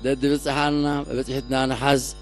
دد بصحالنا بصحتنا نحز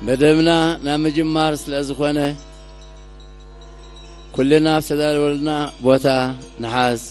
مدمنا نمجمار سلازخونه كلنا سدال ولنا بوتا نحاس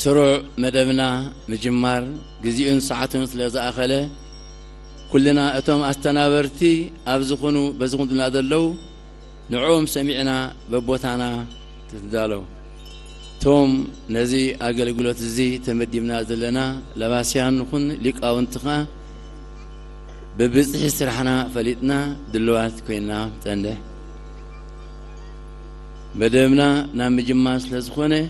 سرع مدبنا مجمار جزئين ساعتين ثلاثة أخله كلنا أتوم أستنابرتي أبزخونو بزخون دلو نعوم سمعنا ببوتانا تدالو توم نزي أقل قلوت زي تمدي من لنا لباسيان نكون لك أو انتقا ببزح سرحنا فليتنا دلوات كوينا تنده مدبنا نام مجمار سلازخونه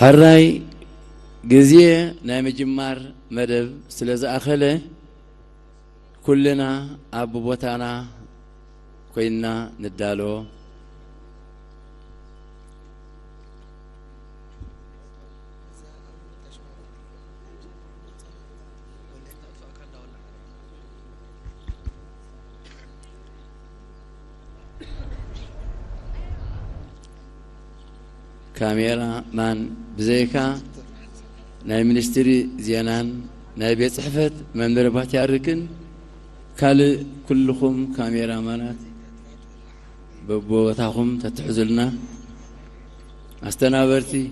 حراي جزية نام جمار مدب سلازة أخله كلنا أبو بوتانا كوينا ندالو كاميرا مان بزيكا ناي منستري زيانان ناي بيت صحفت منبر باتي أركن كال كلكم كاميرا مانات ببوتاكم تتحزلنا استنابرتي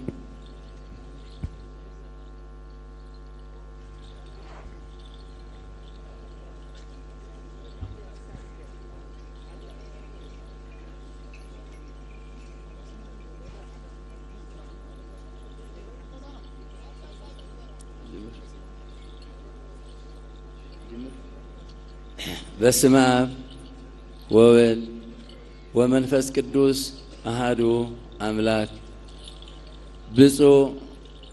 بسم الله وولد ومنفس قدوس أحد أملاك بصو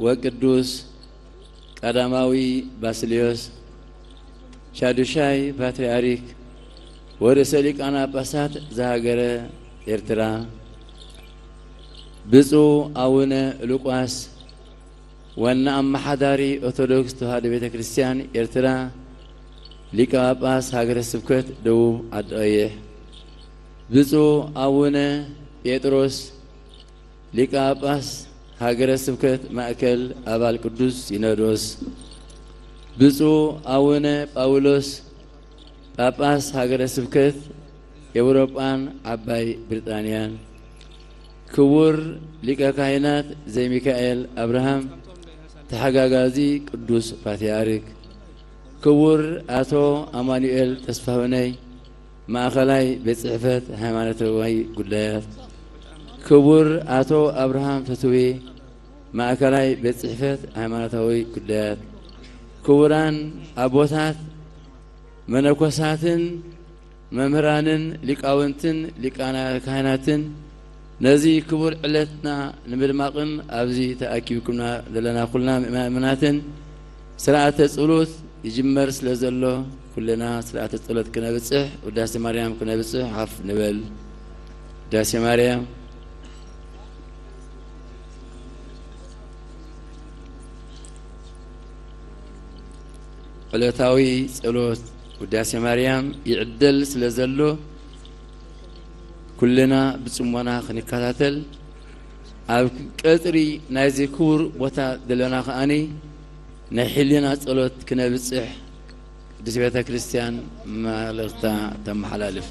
وقدوس قدماوي باسليوس شادوشاي باترياريك ورسالك أنا بسات زهاجر إرترا بصو أونا لوقاس وانا أم حداري أرثوذكس تهاد بيت كريستيان إرترا ليكا باس هاجر السبكت دو أدعيه بصو أونا بيتروس ليكا باس هاجر السبكت مأكل أبال قدوس سينودوس بصو أونا باولوس باباس هاجر السبكت يوروبان عباي بريطانيان كور ليكا كاينات زي ميكائيل أبراهام تحقاقازي قدوس باتياريك كور آتو أمانوئيل تسفهوني ماخلاي بصحفت هيمانتوي قدايات كور آتو أبراهام فتوي ማእከላይ ቤት ጽሕፈት ሃይማኖታዊ ጉዳያት ክቡራን አቦታት መነኮሳትን መምህራንን ሊቃውንትን ሊቃና ካህናትን ነዚ ክቡር ዕለትና ንምድማቅን ኣብዚ ተኣኪብኩምና ዘለና ኩልና ምእመናትን ስርዓተ ጸሎት ይጅመር ስለ ዘሎ ኩልና ስርዓተ ጸሎት ክነብጽሕ ውዳሴ ማርያም ክነብጽሕ ሓፍ ንበል። ውዳሴ ማርያም ዕለታዊ ጸሎት ውዳሴ ማርያም ይዕደል ስለ ዘሎ ኩልና ብጽሞና ክንከታተል ኣብ ቀጥሪ ናይዚ ክቡር ቦታ ዘለና ከኣኒ ናይ ሕሊና ጸሎት ክነብጽሕ ቅድስት ቤተ ክርስቲያን መልእኽታ ተመሓላልፍ።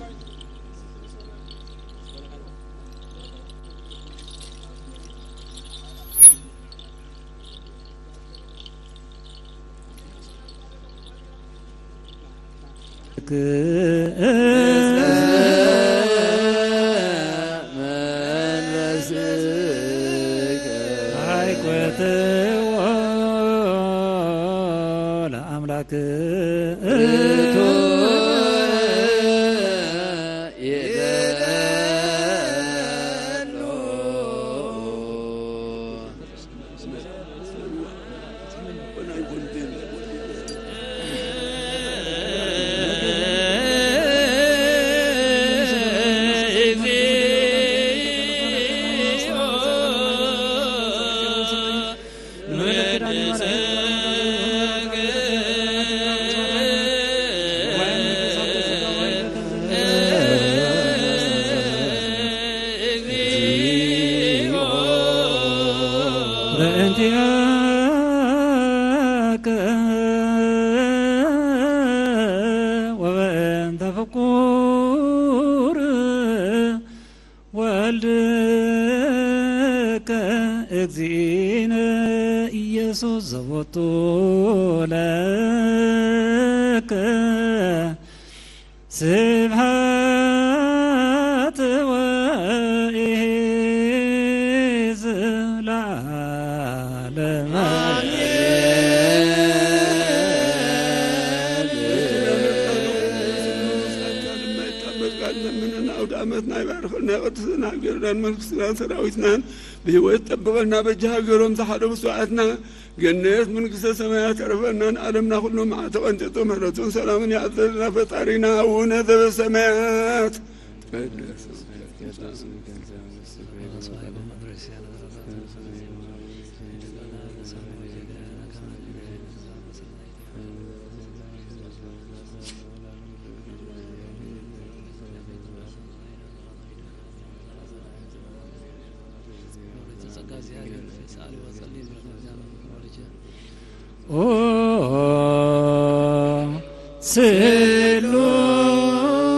سراويتنا بهوات تبغلنا بجها قروم تحرب ساعتنا جنات من قصة سماوات عرفنا عالمنا كله مع وانت تمرتون سلام يعطينا فطارنا ونذا بالسماوات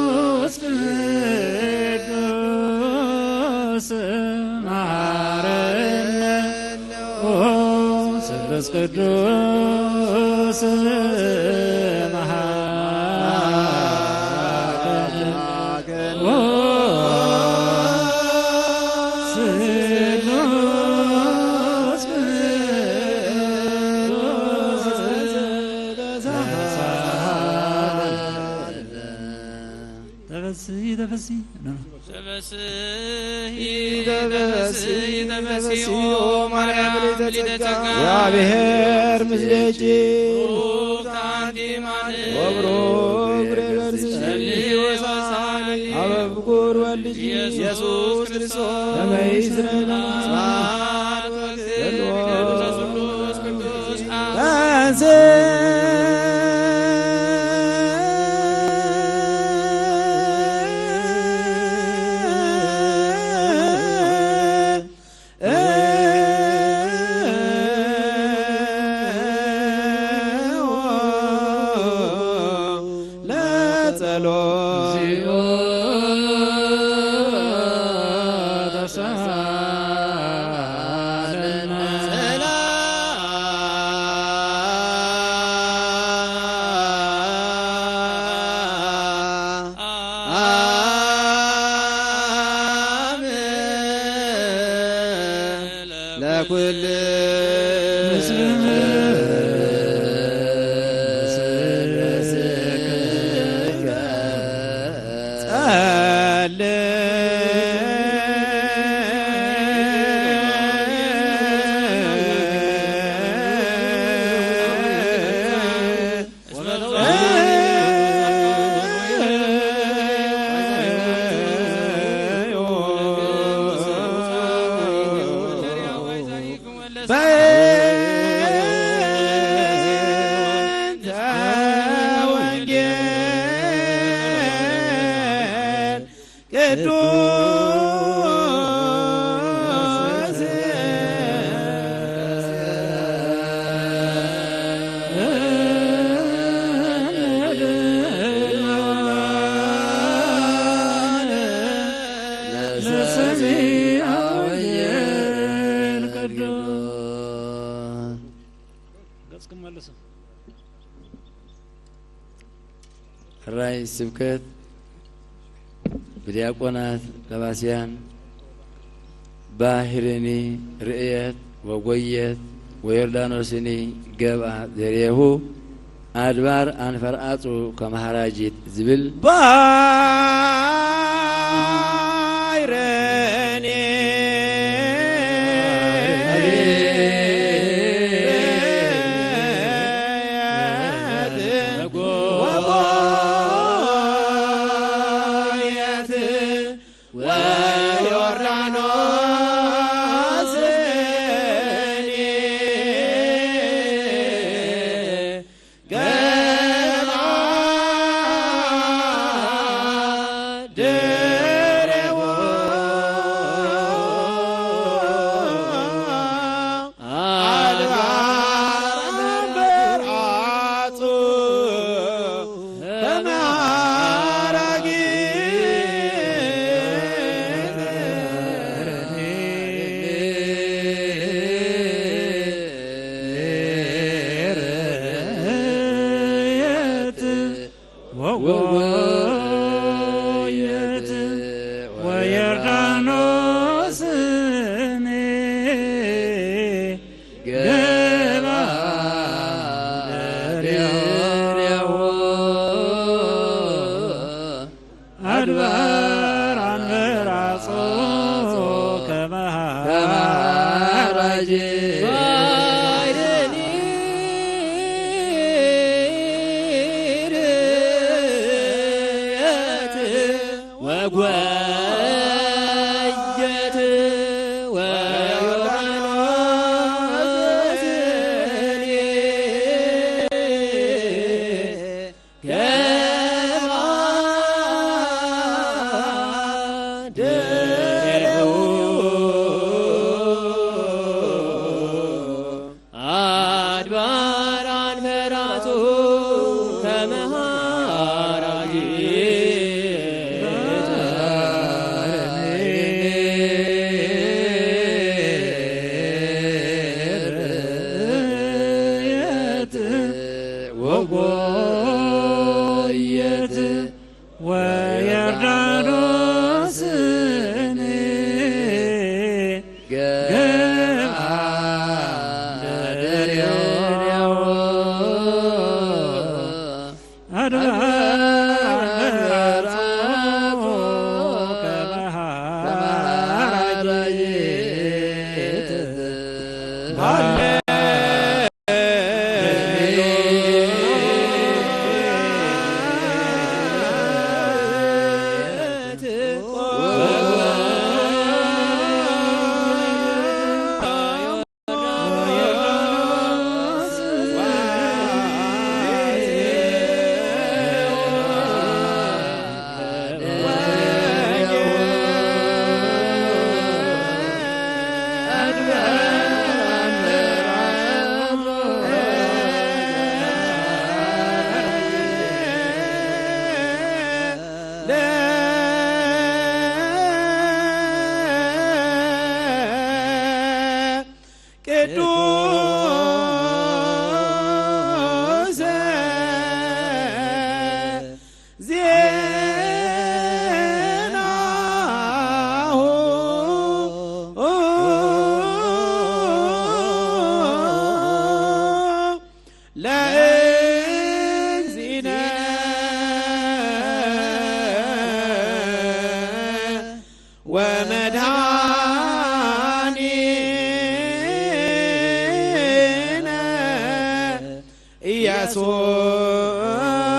ስሉስ ቅዱስ መሐረነ ስሉስ ቅዱስ እግዚአብሔር ምስሌኪ ወብሩክ አበብኩር ወልጅ ኢየሱስ ክርስቶስ ተመይስረና ለኩል መልሰው ራይ ስብከት بدياقونات لباسيان باهرني رئيت وقويت ويردانوسني قبع ذريهو أدبار أنفرقاتو كمهراجيت زبل باهرني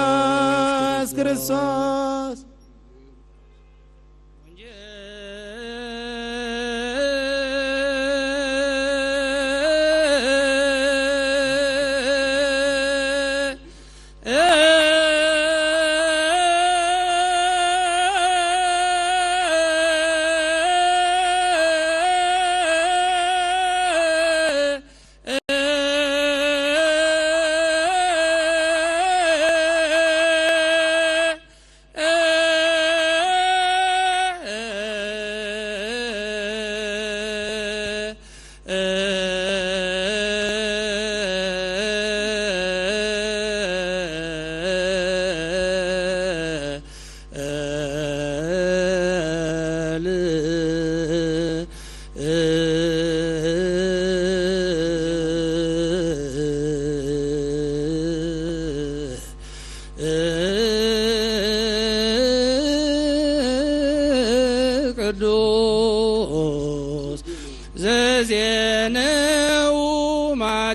ኢየሱስ ክርስቶስ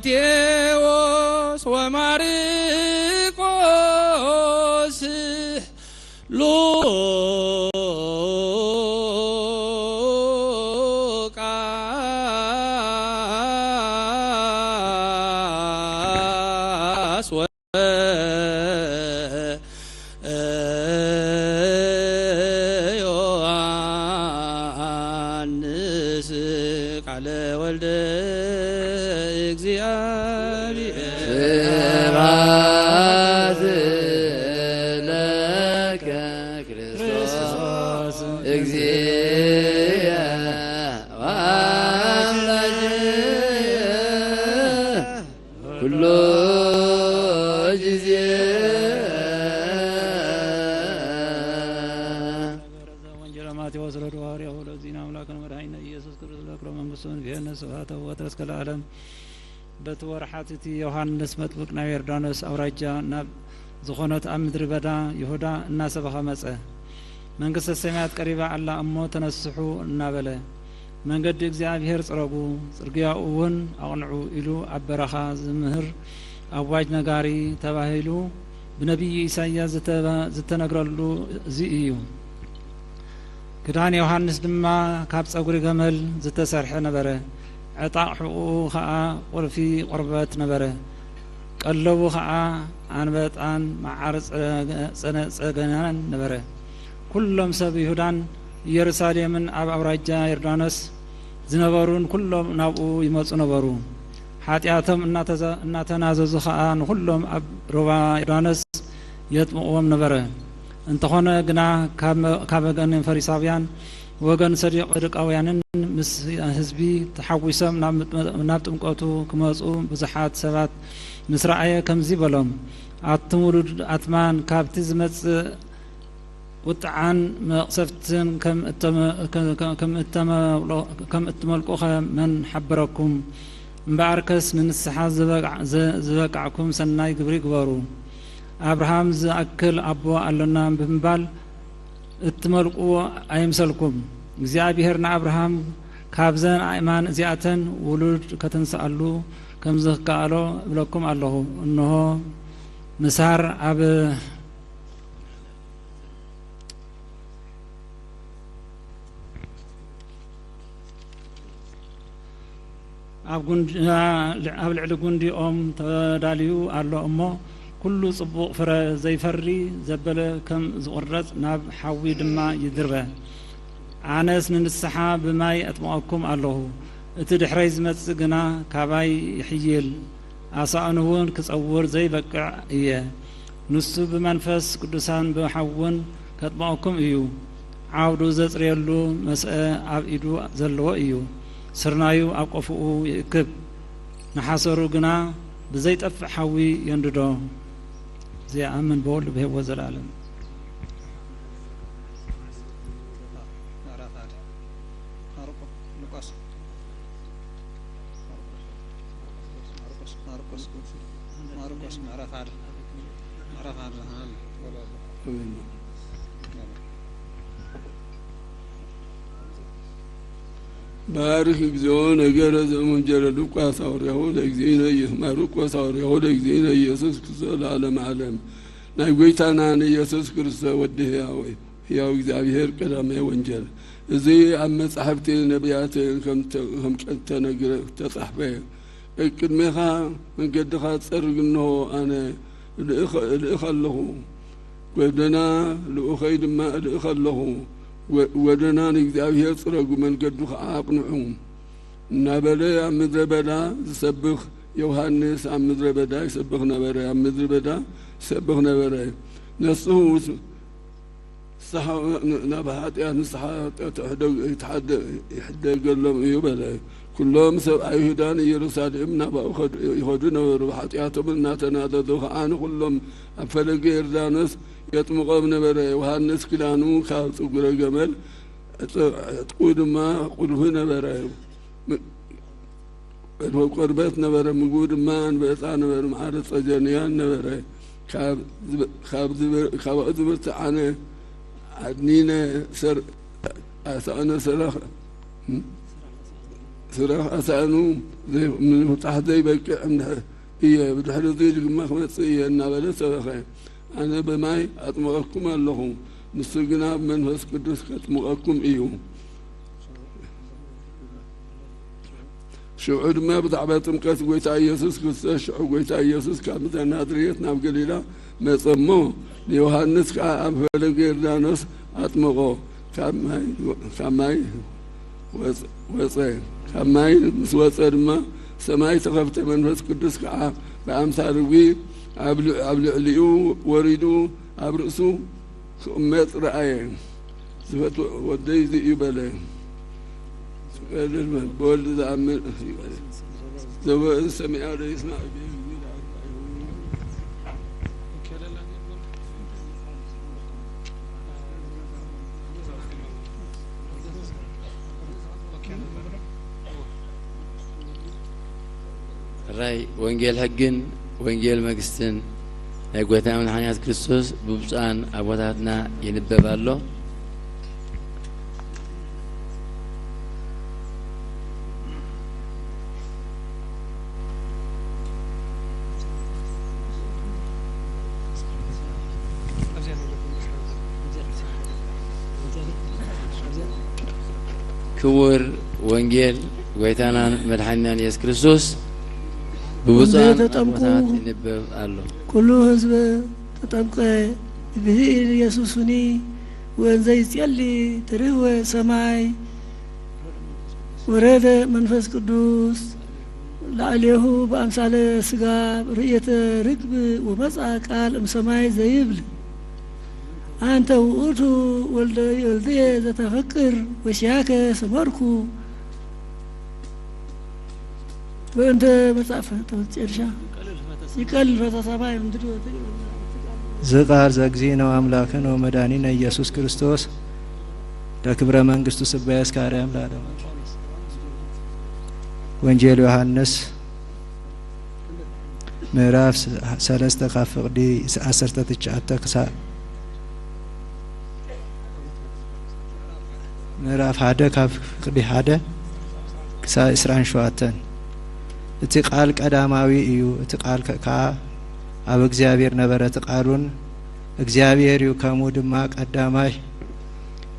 ማቴዎስ ወማርቆስ ሉቃስ ወዮሐንስ ቃለ ወልደ እግዚአብሔር ስብሐት ለከ ክርስቶስ እግዚእ ወአምላክየ ኩሉ ጊዜ ወንጌል ማቴዎስ ለሐዋርያው ለእግዚእነ አምላክነ መድኃኒነ ኢየሱስ ክርስቶስ ለክብረ መንግሥቱን ቢሄነ ስብሐተ ወትረስከ ለዓለም በተወርሓት እቲ ዮሐንስ መጥምቅ ናብ ዮርዳኖስ አውራጃ ናብ ዝኾነት ኣብ ምድሪ በዳ ይሁዳ እናሰበኸ መጸ መንግሥተ ሰማያት ቀሪባ ኣላ እሞ ተነስሑ እናበለ መንገዲ እግዚአብሔር ጽረጉ ጽርግያኡ እውን ኣቕንዑ ኢሉ ኣብ በረኻ ዝምህር ኣዋጅ ነጋሪ ተባሂሉ ብነቢይ ኢሳይያስ ዝተነግረሉ እዚ እዩ። ክዳን ዮሐንስ ድማ ካብ ጸጉሪ ገመል ዝተሰርሐ ነበረ። ዕጣቕሕኡ ኸዓ ቁልፊ ቆርበት ነበረ። ቀለቡ ኸዓ አንበጣን መዓር ጸገናን ነበረ። ኩሎም ሰብ ይሁዳን ኢየሩሳሌምን ኣብ አውራጃ ዮርዳኖስ ዝነበሩን ኩሎም ናብኡ ይመጹ ነበሩ። ኃጢአቶም እናተናዘዙ ኸዓ ንኩሎም ኣብ ሩባ ዮርዳኖስ የጥምቅዎም ነበረ። እንተኾነ ግና ካብ ወገን ፈሪሳውያን ወገን ሰዱቃውያንን ምስ ህዝቢ ተሓዊሶም ናብ ጥምቀቱ ክመጹ ብዙሓት ሰባት ምስ ረአየ ከምዚ በሎም ኣቱም ውሉድ ኣትማን ካብቲ ዝመጽእ ቁጥዓን መቕሰፍትን ከም እትመልቁኸ መን ሓበረኩም እምበኣርከስ ንንስሓ ዝበቃዕኩም ሰናይ ግብሪ ግበሩ። አብርሃም ዝኣክል ኣቦ ኣለና ብምባል እትመልቁ ኣይምሰልኩም። እግዚአብሔር ንአብርሃም ካብዘን ኣእማን እዚኣተን ውሉድ ከተንስኣሉ ከም ዝከኣሎ እብለኩም ኣለኹ። እንሆ ምሳር ኣብ ልዕሊ ጉንዲ ኦም ተዳልዩ ኣሎ እሞ ኩሉ ጽቡቕ ፍረ ዘይፈሪ ዘበለ ከም ዝቁረጽ ናብ ሓዊ ድማ ይድርበ። ኣነስ ንንስሓ ብማይ ኣጥምቐኩም ኣለኹ። እቲ ድሕረይ ዝመጽእ ግና ካባይ ይሕይል ኣሳእኑ እውን ክጸውር ዘይበቅዕ እየ። ንሱ ብመንፈስ ቅዱሳን ብሓውን ከጥምቐኩም እዩ። ዓውዱ ዘጽርየሉ መስአ ኣብ ኢዱ ዘለዎ እዩ። ስርናዩ ኣብ ቆፍኡ ይእክብ። ንሓሰሩ ግና ብዘይጠፍዕ ሓዊ የንድዶ። زيامن بول بهو زلالم بارك እግዚኦን ነገር ዘመንጀረ ሉቃስ አውሪያው ለግዚእነ ኢየሱስ አውሪያው ለግዚእነ ኢየሱስ ክርስቶስ ለዓለም ዓለም ናይ ጎይታና ኢየሱስ ክርስቶስ ወድህያው ያው እግዚአብሔር ቀዳማይ ወንጀል እዚ ኣብ መጽሐፍቲ ነቢያት ከም ተነግረ ተጻሕፈ ቅድሜኻ መንገድኻ ጽርግ ነው ኣነ ልእኸለሁ ጎደና ልኡኸይ ድማ ልእኸለሁ ወደና እግዚአብሔር ጽረጉ መንገዱ አቅንዑ እናበለ ኣብ ምድረ በዳ ዝሰብኽ ዮሐንስ ኣብ ምድረ በዳ ይሰብኽ ነበረ። ኣብ ምድረ በዳ ይሰብኽ ነበረ። ነሱ ናባሃጥያ ንስሓ ይሕደገሎም እዩ በለ። ኩሎም ሰብ አይሁዳን ኢየሩሳሌም ናባኡ ይኸዱ ነበሩ። ኃጢአቶም እናተናዘዙ ኸዓ ኩሎም ኣብ ፈለገ ዮርዳኖስ يطمقهم نبره ዮሐንስ ክዳኑ ካብ ጽጉረ ገመል ዕጥቁ ድማ ቁልፉ ነበረ። ቆርበት ነበረ። ምግቡ ድማ አንበጣ ነበረ። መዓር ጸጀንያን ነበረ። ካብ ዝብርትዓነ ዓድኒነ ኣሳእነ سرا أسأنو من تحدي بك عندها هي بدحر ذي ما خمس هي النبلة سبخة أنا بماي أطمئكم اللهم نسجنا من فس قدس كتمئكم إيوم شعور ما بتعبتم كاس قويت يسوس كسر شعور قويت يسوس كامت نادريت نام قليلا ما سمو ليوحنس كأم فلقير دانوس أطمئو كماي وصي كماي مسوسر ما سماي تخفت من فس قدس كأ بأمثال وي أبل عليو وردو أبرسو أمت رأيين سفت ودي ذي يبلي بولد زعمل زوج سمع يسمع راي وانجيل حقن وانجيل مقستن يقويتا من حنيات كريستوس ببصان أبواتنا ينبب الله كور وانجيل قويتانا مدحنا يسوع كريستوس ببصان أبواتنا ينبب الله كل حزب تطبقه بذيل يسوسني وزي يلي تروى سماي ورد منفس قدوس لعليه بأمثال سقاب رؤية ركب ومسعى قال سماي زيبل أنت وأوتو ولدي تفكر وشياك سمركو وأنت مصعفة ترشا يقل فتساباي مدري زقار زغزينا واملاكنا ومدانينا ኢየሱስ ክርስቶስ ለክብረ መንግስቱ ስባይ እስካርያም ላለም ወንጌል ዮሐንስ ምዕራፍ 3 ካፍቅዲ 10 ተጫተክሳ ምዕራፍ 1 ካፍቅዲ 1 ክሳ 27 እቲ ቃል ቀዳማዊ እዩ እቲ ቃል ከ አብ እግዚአብሔር ነበረ ተቃሉን እግዚአብሔር ይከሙ ድማ ቀዳማይ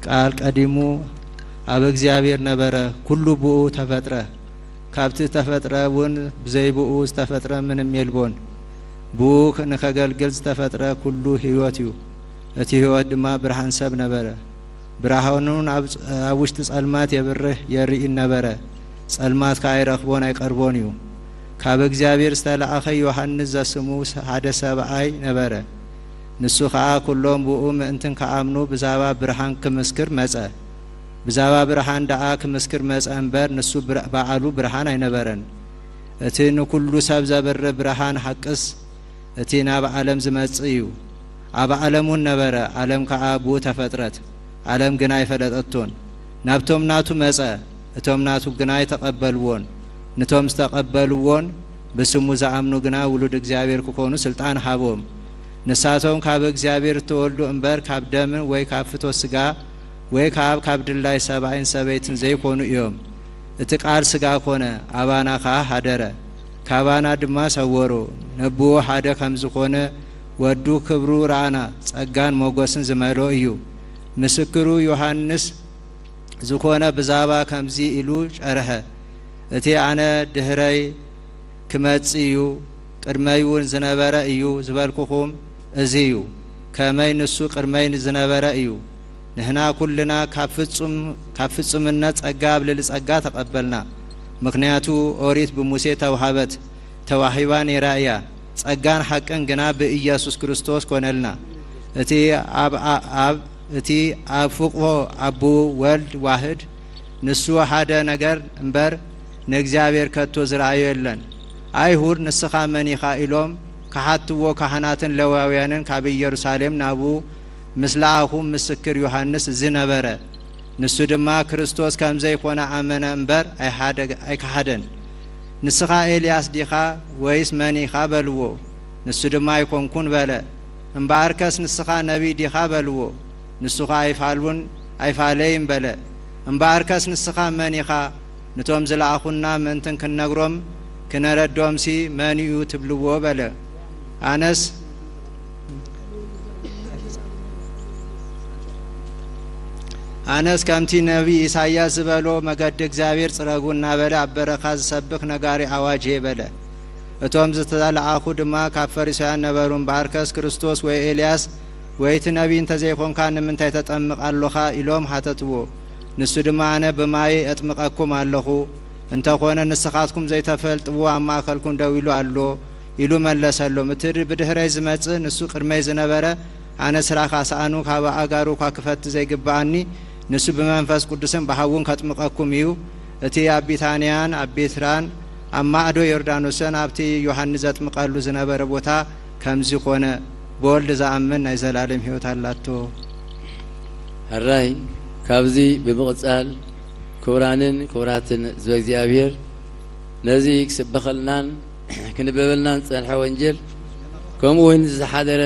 ቃል ቀዲሙ አብ እግዚአብሔር ነበረ ኩሉ ብኡ ተፈጥረ ካብቲ ተፈጥረውን በዘይብኡ ተፈጥረ ምንም የልቦን ብኡ ንከገልግል ተፈጥረ ኩሉ ህይወት እዩ እቲ ህይወት ድማ ብርሃን ሰብ ነበረ ብርሃኑን አብ ውሽጥ ጸልማት የብርህ የርኢ ነበረ ጸልማት ካይረክቦን አይቀርቦን እዩ ካብ እግዚአብሔር ዝተላአኸ ዮሐንስ ዘስሙ ሓደ ሰብአይ ነበረ ንሱ ከዓ ኩሎም ብኡ ምእንትን ከአምኑ ብዛባ ብርሃን ክምስክር መጸ ብዛባ ብርሃን ዳአ ክምስክር መጸ እምበር ንሱ በዓሉ ብርሃን አይነበረን እቲ ንኩሉ ሰብ ዘብር ብርሃን ሐቅስ እቲ ናብ ዓለም ዝመጽ እዩ አብ ዓለሙን ነበረ ዓለም ከዓ ብኡ ተፈጥረት ዓለም ግን አይፈለጠቶን ናብቶም ናቱ መጸ እቶም ናቱ ግን አይተቀበልዎን نتوم استقبلون بسمو زعمنو غنا ولود እግዚአብሔር كونو سلطان حابوم نساتهم كاب እግዚአብሔር ተወልዱ እንበር ካብ ደም ወይ ካብ ፍቶ ስጋ ወይ ካብ ድላይ ሰባይን ሰበይትን ዘይኮኑ እዮም እቲ ቃል ስጋ ኮነ አባና ካ ሀደረ ካባና ድማ ሰወሮ ነብዎ ሓደ ከም ዝኮነ ወዱ ክብሩ ራና ጸጋን ሞገስን ዝመሎ እዩ ምስክሩ ዮሐንስ ዝኮነ ብዛባ ከምዚ ኢሉ ጨረኸ እቲ አነ ድህረይ ክመጽዩ ቅድመይውን ዝነበረ እዩ ዝበልኩኹም እዚዩ ከመይ ንሱ ቅድመይ ዝነበረ እዩ ንህና ኩልና ካብ ፍጹምነት ጸጋ ብልል ጸጋ ተቀበልና ምክንያቱ ኦሪት በሙሴ ተዋህበት ተዋሂባን የራእያ ጸጋን ሐቅን ግና በኢየሱስ ክርስቶስ ኮነልና እቲ አብ ፍቅሮ አቡ ወልድ ዋህድ ንሱ ሓደ ነገር እንበር ነእግዚአብሔር ከቶ ዝራእዩ የለን አይሁድ ንስኻ መኒኻ ኢሎም ካህትዎ ካህናትን ለዋውያንን ካብ ኢየሩሳሌም ናቡ ምስላአኹም ምስክር ዮሐንስ ዝነበረ ንሱ ድማ ክርስቶስ ከም ዘይኮነ አመነ እንበር አይካሃደን ንስኻ ኤልያስ ዲኻ ወይስ መኒኻ በልዎ ንሱ ድማ አይኮንኩን በለ እምባርከስ ንስኻ ነቢይ ዲኻ በልዎ ንሱኻ አይፋሉን አይፋለይም በለ እምባርከስ ንስኻ መኒኻ نتوم زلعخنا منتن كنغروم كنردوم سي منيو تبلو بلا أنس كمتي نبي إساياس بلو مقد اكزابير صرقونا بلا عبرقاز سبق نقاري عواجه بلا اتوم زتدال عاخو دما كافرسيان نبرون باركس كريستوس و إلياس ويت نبي انت زيكون كان من تتطمق اللخا إلوم حتتبو نسو دما أنا بماي اتمقكم اللخو انت خونا نسخاتكم زي تفلطبو اما خلكم دويلو اللو إلو ملسلو متر بدهري زمص نسو قرمي زنبره أنا سراخ أسانو كابا أغارو كاكفت زي قبعني نسو بمنفس قدسن بحاون كتمقكم يو اتي أبيتانيان أبيتران أما أدو يردانوسن أبتي يوحنس زتمقالو زنبره بوتا كمزي خونا بولد زعمن نايزلالم هيوت اللاتو الرأي كابزي بمقصال كورانن كوراتن زوجيابير نزيك سبخلنان كنببلنان صالح وانجل كم وين زحادر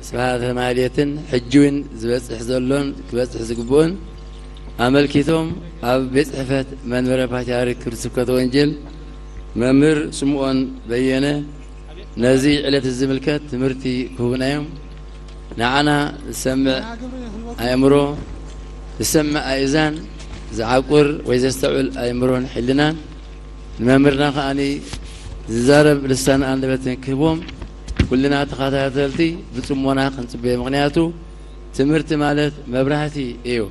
سبحانه ماليتن حجوين زبصح زلون كبصح زقبون عمل كيتهم اب بصحفت منبر باتاريك كرسكت وانجل ممر سمعون بينه نزي علة الزملكات تمرتي كونايم نعنا سمع أمرو سمع أيزان زعقور ويزستعول أمرون حلنا الممرنا خاني زارب لسان عند بيتن كبوم كلنا تخاطرتي بتصمونا خنصبي مغنياتو تمرت مالت مبرهتي ايو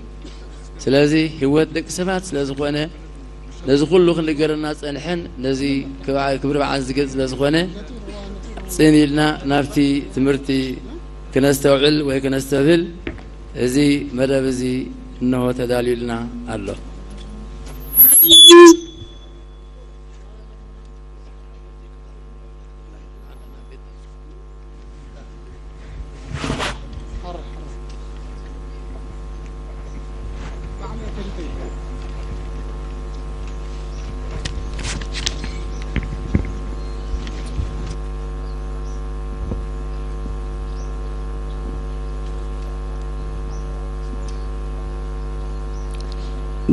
سلازي هوت دك سبات سلاز خونا لازم كله خنقرنا صنحن نزي كبر بعز جز لازم خونا صينيلنا نافتي تمرتي كنستوعل وكنستفل زي مدبزي انه تداليلنا الله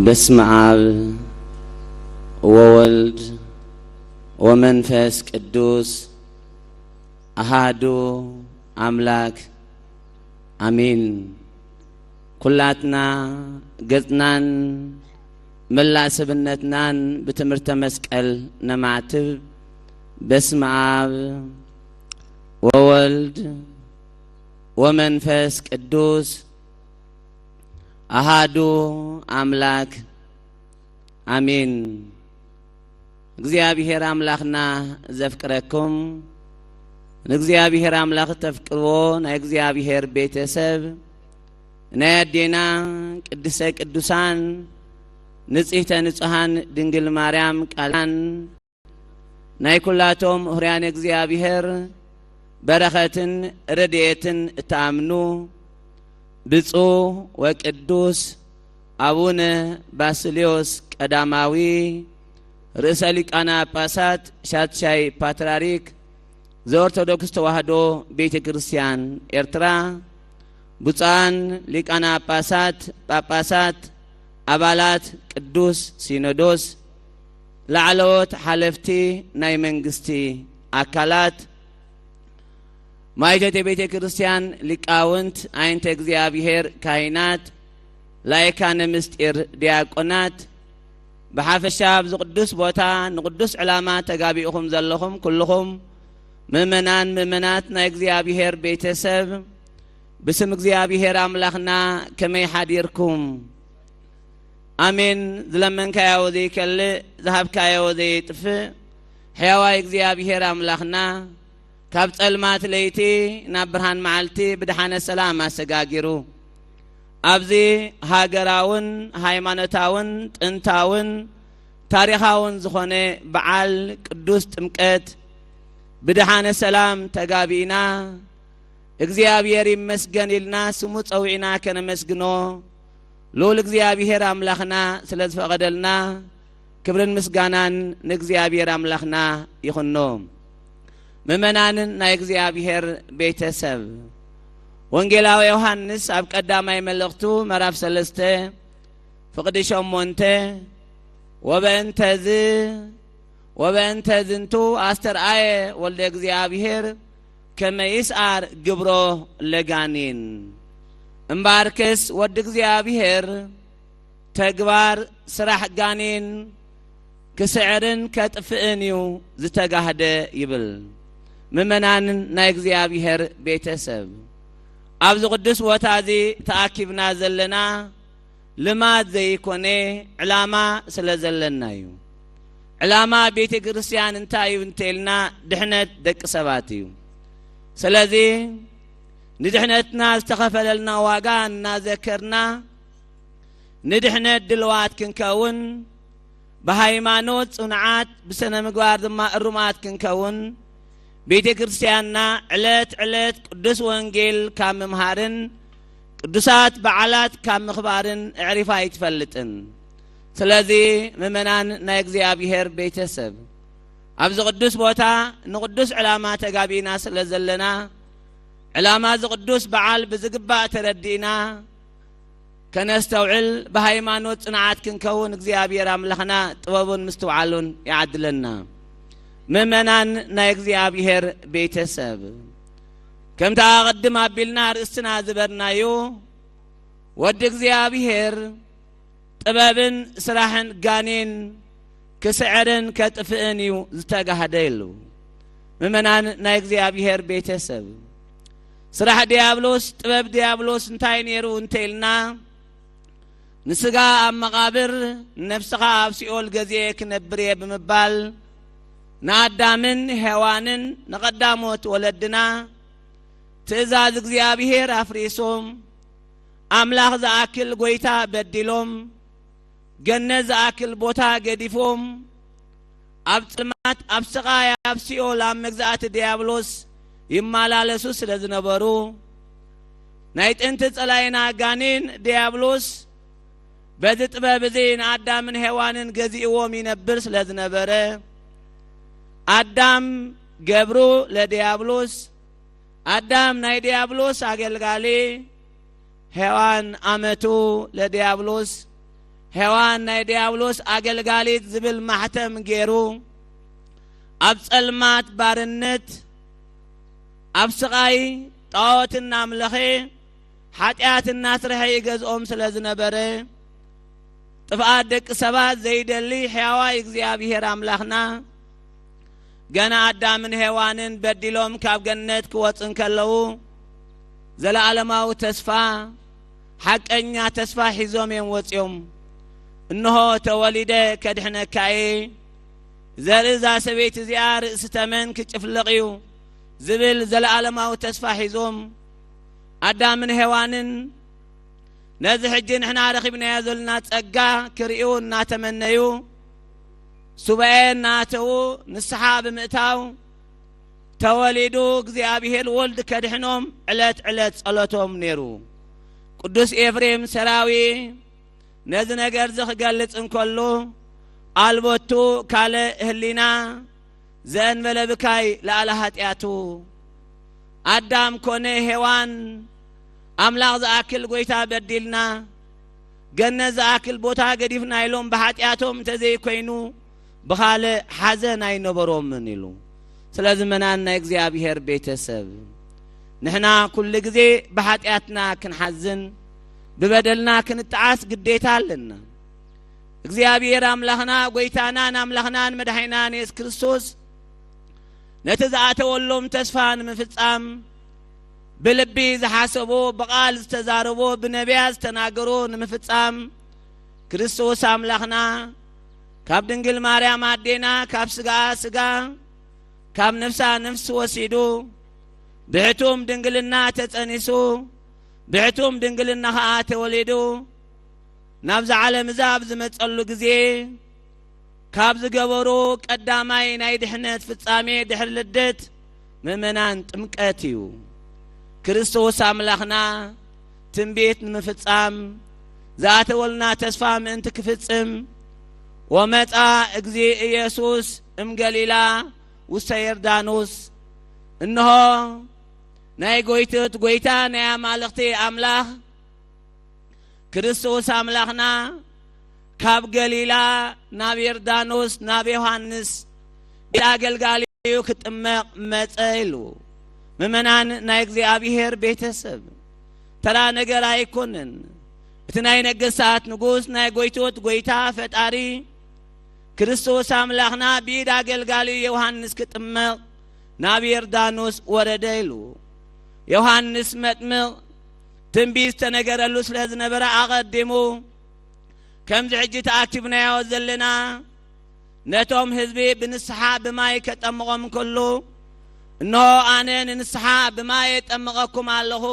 بسم آب وولد ومنفس قدوس أحدو أملاك آمين كلاتنا قزنان ملا سبنتنان بتمرت مسكال نمعتب بسم آب وولد ومنفس قدوس أحدو أملاك آمين እግዚአብሔር አምላክና ዘፍቅረኩም እግዚአብሔር አምላክ ተፍቅሮ ናይ እግዚአብሔር ቤተሰብ ናይ አዴና ቅድስተ ቅዱሳን ንጽሕተ ንጹሃን ድንግል ማርያም ቃላን ናይ ኩላቶም ሁርያን እግዚአብሔር በረኸትን ረድኤትን እታምኑ ብፁዕ ወቅዱስ አቡነ ባስልዮስ ቀዳማዊ ርዕሰ ሊቃነ ጳጳሳት ሻትሻይ ፓትርያርክ ዘኦርቶዶክስ ተዋሕዶ ቤተ ክርስቲያን ኤርትራ ብፁዓን ሊቃነ ጳጳሳት አባላት ቅዱስ ሲኖዶስ ላዕለዎት ሓለፍቲ ናይ መንግስቲ አካላት ማይተት ቤተ ክርስቲያን ሊቃውንት አይንተ እግዚአብሔር ካህናት ላይካነ ምስጢር ዲያቆናት بحافشة بزقدس بوتا نقدس علامة تجابيهم زلهم كلهم مؤمنات نايجزيا بهير بيتسب بسم جزيا بهير أملاخنا كما يحديركم آمين زلمن كيا وذي كل ذهب كيا وذي تف حيوا يجزيا بهير أملاخنا كابت المات ليتي نبرهان معلتي بدحان السلام سجاجرو أبزي هاجراون هايمانتاون تنتاون تاريخاون زخونة بعال قدوس تمكت بدحان السلام تقابينا اغزيابير مسجن لنا سموت أوعنا كان مسجنو لول اغزيابير أملاخنا سلز فقدلنا كبرن مسجانان نغزيابير أملاخنا يخنوم ممنان نا اغزيابير بيتسب ወንጌላዊ ዮሐንስ አብ ቀዳማይ መልእክቱ ምዕራፍ 3 ፍቅድ 8 وبأنت زنتو أسترآية ولد እግዚአብሔር كما يسعر قبره لغانين امباركس ولد እግዚአብሔር تقبار سراح غانين كسعرن كتفئنيو زتقاهد يبل ممنان نا እግዚአብሔር ቤተሰብ أبز قدس وتازي تأكيبنا زلنا لما زي كوني علامة سلزلنا يو علامة بيت كريستيان انتايو انتلنا دحنت دك سباتيو سلازي ندحنتنا استخفل لنا واقان ذكرنا ندحنت دلوات كنكون بهايمانوت صنعات بسنة مقوار دما الرمات كنكون بيت كريستياننا علت قدس وانجيل كام مهارن قدسات بعالات كام مخبارن اعرفا يتفلتن سلازي ممنان نا እግዚአብሔር ቤተሰብ أبز قدس بوتا نقدس علامات قابينا سلزلنا علامات قدس بعال بزقباء تردينا كنستوعل بهايمانوت صنعات كنكون እግዚአብሔር أملخنا طبابون مستوعالون يعدلنا ممنان نا እግዚአብሔር ቤተሰብ كم تقدم أبلنا رأسنا زبرنا يو ود እግዚአብሔር طبابن سراحن قانين كسعرن كتفئنيو زتقهديلو ممنان نا እግዚአብሔር ቤተሰብ سراح ديابلوس طباب ديابلوس انتاين يرو انتيلنا نسقا مقابر نفسقا بسيول قزيك نبري بمبال نادامن هوانن نقداموت ولدنا تزاز እግዚአብሔር أفريسوم أملاخ زاكل قويتا بدلوم جنز أكل بوتا قديفوم أبتلمات أبسقايا أبسيول أم مجزات ديابلوس يمالالسوس لزنبرو نايت انت تسألينا قانين ديابلوس بدت بابزين آدام هوانن قزي وومي نبرس لزنبره آدام قبرو لديابلوس آدام ناي ديابلوس أقلقالي هوان أمتو لديابلوس هوان ناي ديابلوس أقلقالي زبل محتم غيرو أبسلمات بارنت أبسقاي طاوت الناملخي حاتيات الناس رحي يقزقوم سلزنبره طفقات دك سبات زيد اللي حيواي እግዚአብሔር أملاخنا جنا آدامن هوانن بدلوم كاب جنت كواتن كلو زل علماو تسفا حق أنيا تسفا حزوم يوم إنه تولد كدحنا كاي زل إذا سبيت زيار ستمن كتفلقيو زبل زل علماو تسفا حزوم آدامن هوانن نزح الجن احنا رخبنا يزلنا تسقا كريو ناتمنيو سبعين ناتو نسحاب مئتاو تولدو እግዚአብሔር ولد كدحنوم علت صلاتهم نيرو قدوس إفريم سراوي نز نجر زخ قالت انكلو البوتو كاله هلينا زين بلبكاي لا هاتياتو آدم كونه هوان أملاغ زاكل قويتا بدلنا جنة زاكل بوتا قديفنا يلوم بحاتياتهم تزي كوينو بخاله حزن أي نبروم منيلو سلازمنا نا እግዚአብሔር ቤተሰብ نحنا كل جزء بحاتياتنا كنحزن ببدلنا كنتعاس قديتا لنا እግዚአብሔር أملاخنا قويتانا أملاخنا مدحينا يس كريستوس نتزعت ولهم تسفان من فتصام بلبي زحاسبو بقال استزاربو بنبياز تناقرون من فتصام كريستوس أملاخنا كاب دنجل ماريام عدينا كاب سقا كاب نفسا نفس وسيدو بعتوم دنجلنا تتأنسو بعتوم دنجلنا خاات وليدو نابز على مزاب زمتقلو قزي كاب زقبرو قداماي ناي دحنت فتصامي دحر لدت ممنان تمكاتيو كريستوس أملاخنا تنبيت مفتصام ذات ولنا تسفام انت كفتسم ومتى اجزي يسوس ام قليلا وسيردانوس انه ناي قويتا ناي مالختي املاخ كريستوس املاخنا ካብ ገሊላ ናብ ዮርዳኖስ ናብ ዮሐንስ አገልጋሊው ክጥመቅ መጸይሉ ምእመናን ናይ እግዚአብሔር ቤተሰብ ተራ ነገር አይኮንን እቲ ናይ ነገስታት ንጉስ ናይ ጎይቶት ጎይታ ፈጣሪ ክርስቶስ አምላኽና ቢድ አገልጋሊ ዮሐንስ ክጥመቅ ናብ ዮርዳኖስ ወረደይሉ ዮሐንስ መጥምቅ ትንቢት ተነገረሉ ስለዝነበረ አቀድሙ ከም ዝሕጂ ተአክቲብናዮ ዘለና ነቶም ህዝቢ ብንስሐ በማይ ከጠምቆም ከሎ እነሆ አነ ንስሐ በማይ ጠምቀኩም አለሁ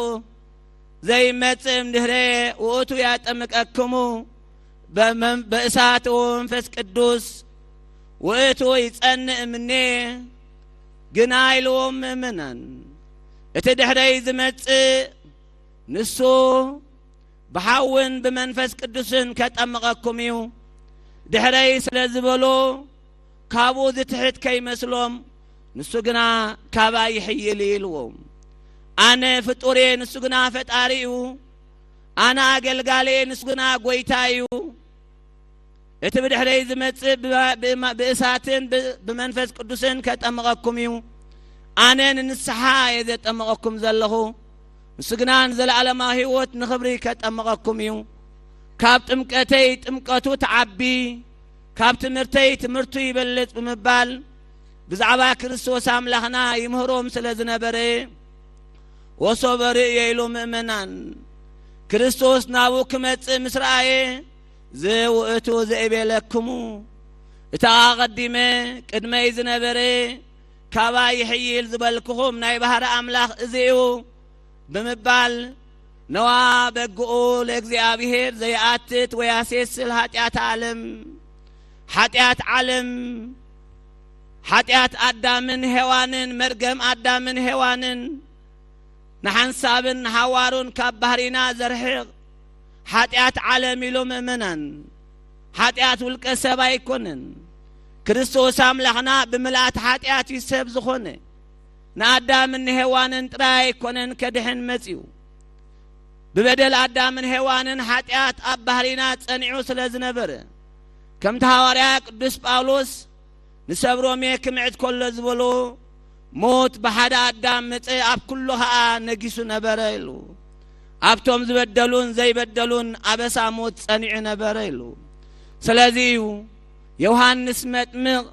ዘይመጽም ድህረ ወቱ ያጠምቀክሙ በእሳት ወመንፈስ ቅዱስ ወቱ ይጸንዕ ምኔ ግና ኢሎም ምእመናን እቲ ድህረይ ዝመጽእ ንሱ በሐውን በመንፈስ ቅዱስን ከጠምቀኩም እዩ ድህረይ ስለዝበሎ ካቡ ዝትሕት ከይመስሎም ንሱ ግና ካባ ይሕይል ይልዎም አነ ፍጡሬ ንሱ ግና ፈጣሪኡ አነ አገልጋሌ ንሱ ግና ጎይታዩ እቲ ብድህረይ ዝመጽእ በእሳትን በመንፈስ ቅዱስን ከጠምቀኩም እዩ አነ ንስሐ የዘጠምቀኩም ዘለኹ ንሱ ግና ዘለዓለማዊ ህይወት ንኽብሪ ከጠምቀኩም እዩ ካብ ጥምቀተይ ጥምቀቱ ተዓቢ ካብ ትምህርተይ ትምህርቱ ይበልጥ ብምባል ብዛዕባ ክርስቶስ አምላኽና ይምህሮም ስለዝነበረ ወሶበር የኢሉ ምእመናን ክርስቶስ ናቡ ክመጽእ ምስራኤ ዘውእቱ ዘእቤለክሙ እታ ቀዲመ ቅድመይ ዝነበረ ካባ ይሕይል ዝበልክኹም ናይ ባህረ አምላኽ እዚኡ ብምባል ነዋ በግኡ ለእግዚአብሔር ዘይአትት ወያሴስል ኃጢአት አዳምን ሔዋንን መርገም አዳምን ሔዋንን ነሐንሳብን ሐዋሩን ካብ ባህሪና ዘርሕቅ ኃጢአት ዓለም ኢሎ ምእመናን ኃጢአት ውልቀ ሰብ አይኮንን ክርስቶስ አምላኽና ብምልአት ኃጢአት ይሰብ ዝኾነ ንአዳምን ሔዋንን ጥራይ አይኮነን ከድሕን መጺኡ ببدل آدم هوانن حتيات أبهرنا تصنعوا سلازنبر كم تهاريا قدوس باولوس نسبرو ميك معد كل زبلو موت بحد آدم متى أب كلها نجسوا نبريلو أبتم زبدلون زي بدلون أبسا موت تصنع نبريلو سلازيو يوحنس متمغ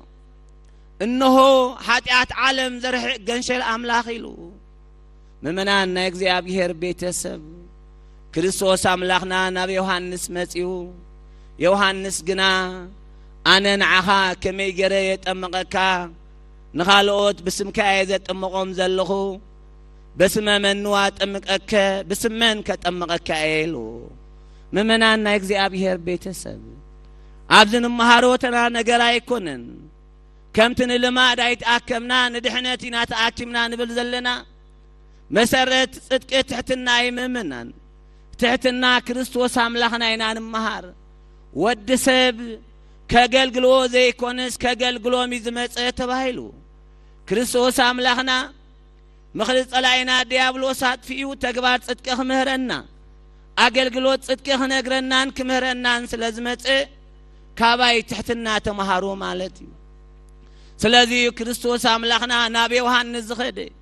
إنه حتيات عالم زرح جنشل أملاخيلو ممنان نجزي أبيهر بيتسب ክርስቶስ አምላኽና ናብ ዮሐንስ መጺኡ ዮሐንስ ግና አነ ንዓኻ ከመይ ገረ የጠመቀካ ንኻልኦት ብስምካ የዘጠመቆም ዘለኹ በስመ መንዋ ጠምቀከ ብስመን ከጠመቀካ ኢሉ ምእመናን ናይ እግዚአብሔር ቤተሰብ ኣብዚ ንመሃሮተና ነገር ኣይኮነን ከምቲ ንልማድ ኣይተኣከምና ንድሕነት ኢና ተኣኪምና ንብል ዘለና መሰረት ጽድቂ ትሕትና ይምእመናን تحتنا كريستوس أملاخنا إنان مهار ودسب كجلجلو زي كونس كجلجلو ميزمت تبايلو كريستوس أملاخنا مخلص علينا ديابلوسات فيه تجبار صدق مهرنا أجلجلو صدق نجرنان كمهرنان سلازمت كاباي تحتنا تمهارو مالتي سلازي كريستوس أملاخنا نبي يوحنس زخدي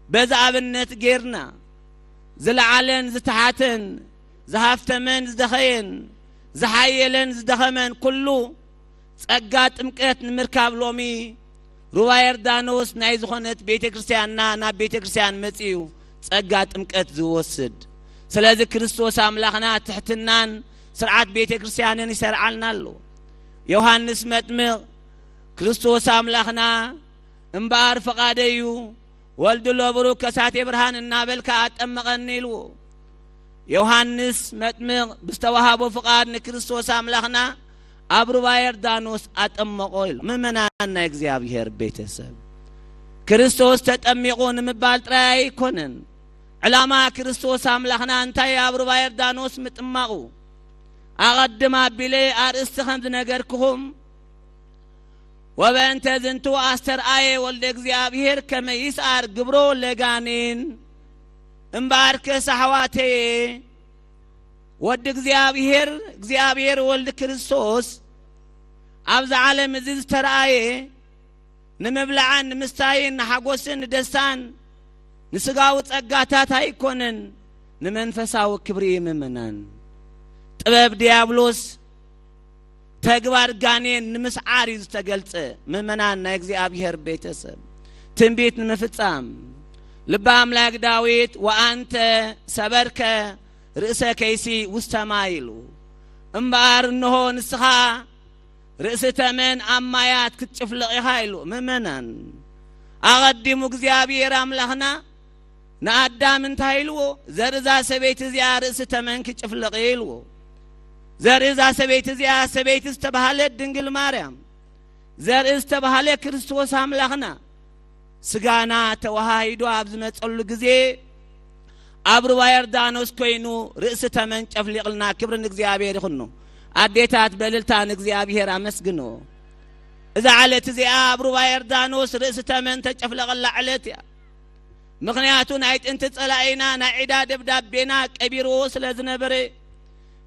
بزعبنت غيرنا زلعلن زتحاتن زهافتمن زدخين زحيلن زدخمن كله صقات امقت نمركاب لومي رواير دانوس ناي زخونت بيت كريستياننا نا بيت كريستيان مصيو صقات امقت زوسد سلازي كريستوس املاخنا تحتنان سرعات بيت كريستيانن يسرعلنالو يوحنس مطمق كريستوس املاخنا امبار فقاديو ولد لبرو كسات إبراهيم النابل كأتمقني له يوحنس مطمق بستوهابو فقاد نكريستوس أملاخنا أبرو باير دانوس أتمقويل ممنا نكزيابير بيتسب كريستوس تتمقون مبال تراي كونن علامة كريستوس أملاخنا انتاي أبرو باير دانوس متمقو أقدم بلي أرستخمد نجركهم وبنت زنتو أستر آية والدكزيابير كما يسار قبرو لغانين امبارك سحواتي ወድ እግዚአብሔር ወልድ ክርስቶስ አብዛ ዓለም እዚ ዝተረአየ ንምብላዕን ንምስታይን ንሓጎስን ንደስታን ንስጋዊ ጸጋታት ኣይኮነን ንመንፈሳዊ ክብሪ ምእመናን ጥበብ ዲያብሎስ ተግባር ጋኔን ንምስዓር ዝተገልጸ ምእመናን ናይ እግዚአብሔር ቤተሰብ ትንቢት ንምፍጻም ልበ አምላክ ዳዊት ወአንተ ሰበርከ ርእሰ ከይሲ ውስተ ማይ ኢሉ እምበኣር እንሆ ንስኻ ርእሰ ተመን አማያት ክትጭፍልቕ ኢኻ ኢሉ ምእመናን ኣቐዲሙ እግዚአብሔር አምላኽና ንኣዳም እንታይ ኢልዎ ዘርእዛ ሰበይቲ እዚኣ ርእሰ ተመን ክትጭፍልቕ ኢልዎ ዘርእዛ ሰበይቲ እዚኣ ሰበይቲ ዝተባህለት ድንግል ማርያም ዘርኢ ዝተባህለ ክርስቶስ አምላኽና ስጋና ተዋሃይዶ ኣብ ዝመጸሉ ግዜ ኣብ ሩባ ዮርዳኖስ ኮይኑ ርእሰ ተመን ጨፍሊቕልና ክብርን እግዚአብሔር ይኹኑ አዴታት በልልታን እግዚአብሔር አመስግኖ እዛ ዓለት እዚኣ ኣብ ሩባ ዮርዳኖስ ርእሰ ተመን ተጨፍለቐላ ዓለት እያ ምክንያቱ ናይ ጥንቲ ጸላኢና ናይ ዒዳ ደብዳቤና ቀቢርዎ ስለ ዝነበረ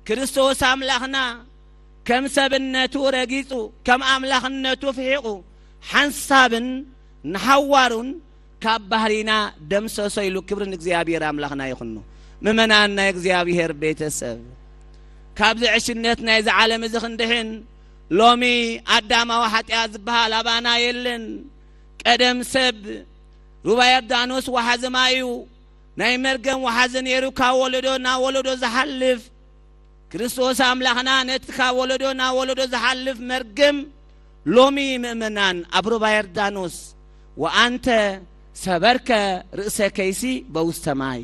ክርስቶስ አምላኽና ከም ሰብነቱ ረጊጹ ከም አምላኽነቱ ፍሒቑ ሓንሳብን ንሓዋሩን ካብ ባህሪና ደምሰሶ ኢሉ ክብርን እግዚአብሔር አምላኽና ይኹኑ ምእመናን ናይ እግዚአብሔር ቤተሰብ ካብ ዝዕሽነት ናይ ዝዓለም እዚ ክንድሕን ሎሚ አዳማዊ ኃጢአት ዝበሃል አባና የለን ቀደም ሰብ ሩባ ዮርዳኖስ ወሓዘ ማዩ ናይ መርገም ወሓዘ ነይሩ ካብ ወለዶ ናብ ወለዶ ዝሓልፍ ክርስቶስ አምላኽና ነቲ ካብ ወለዶ ናብ ወለዶ ዝሓልፍ መርገም ሎሚ ምእመናን ኣብ ሩባ ዮርዳኖስ ወአንተ ሰበርከ ርእሰ ከይሲ በውስተ ማይ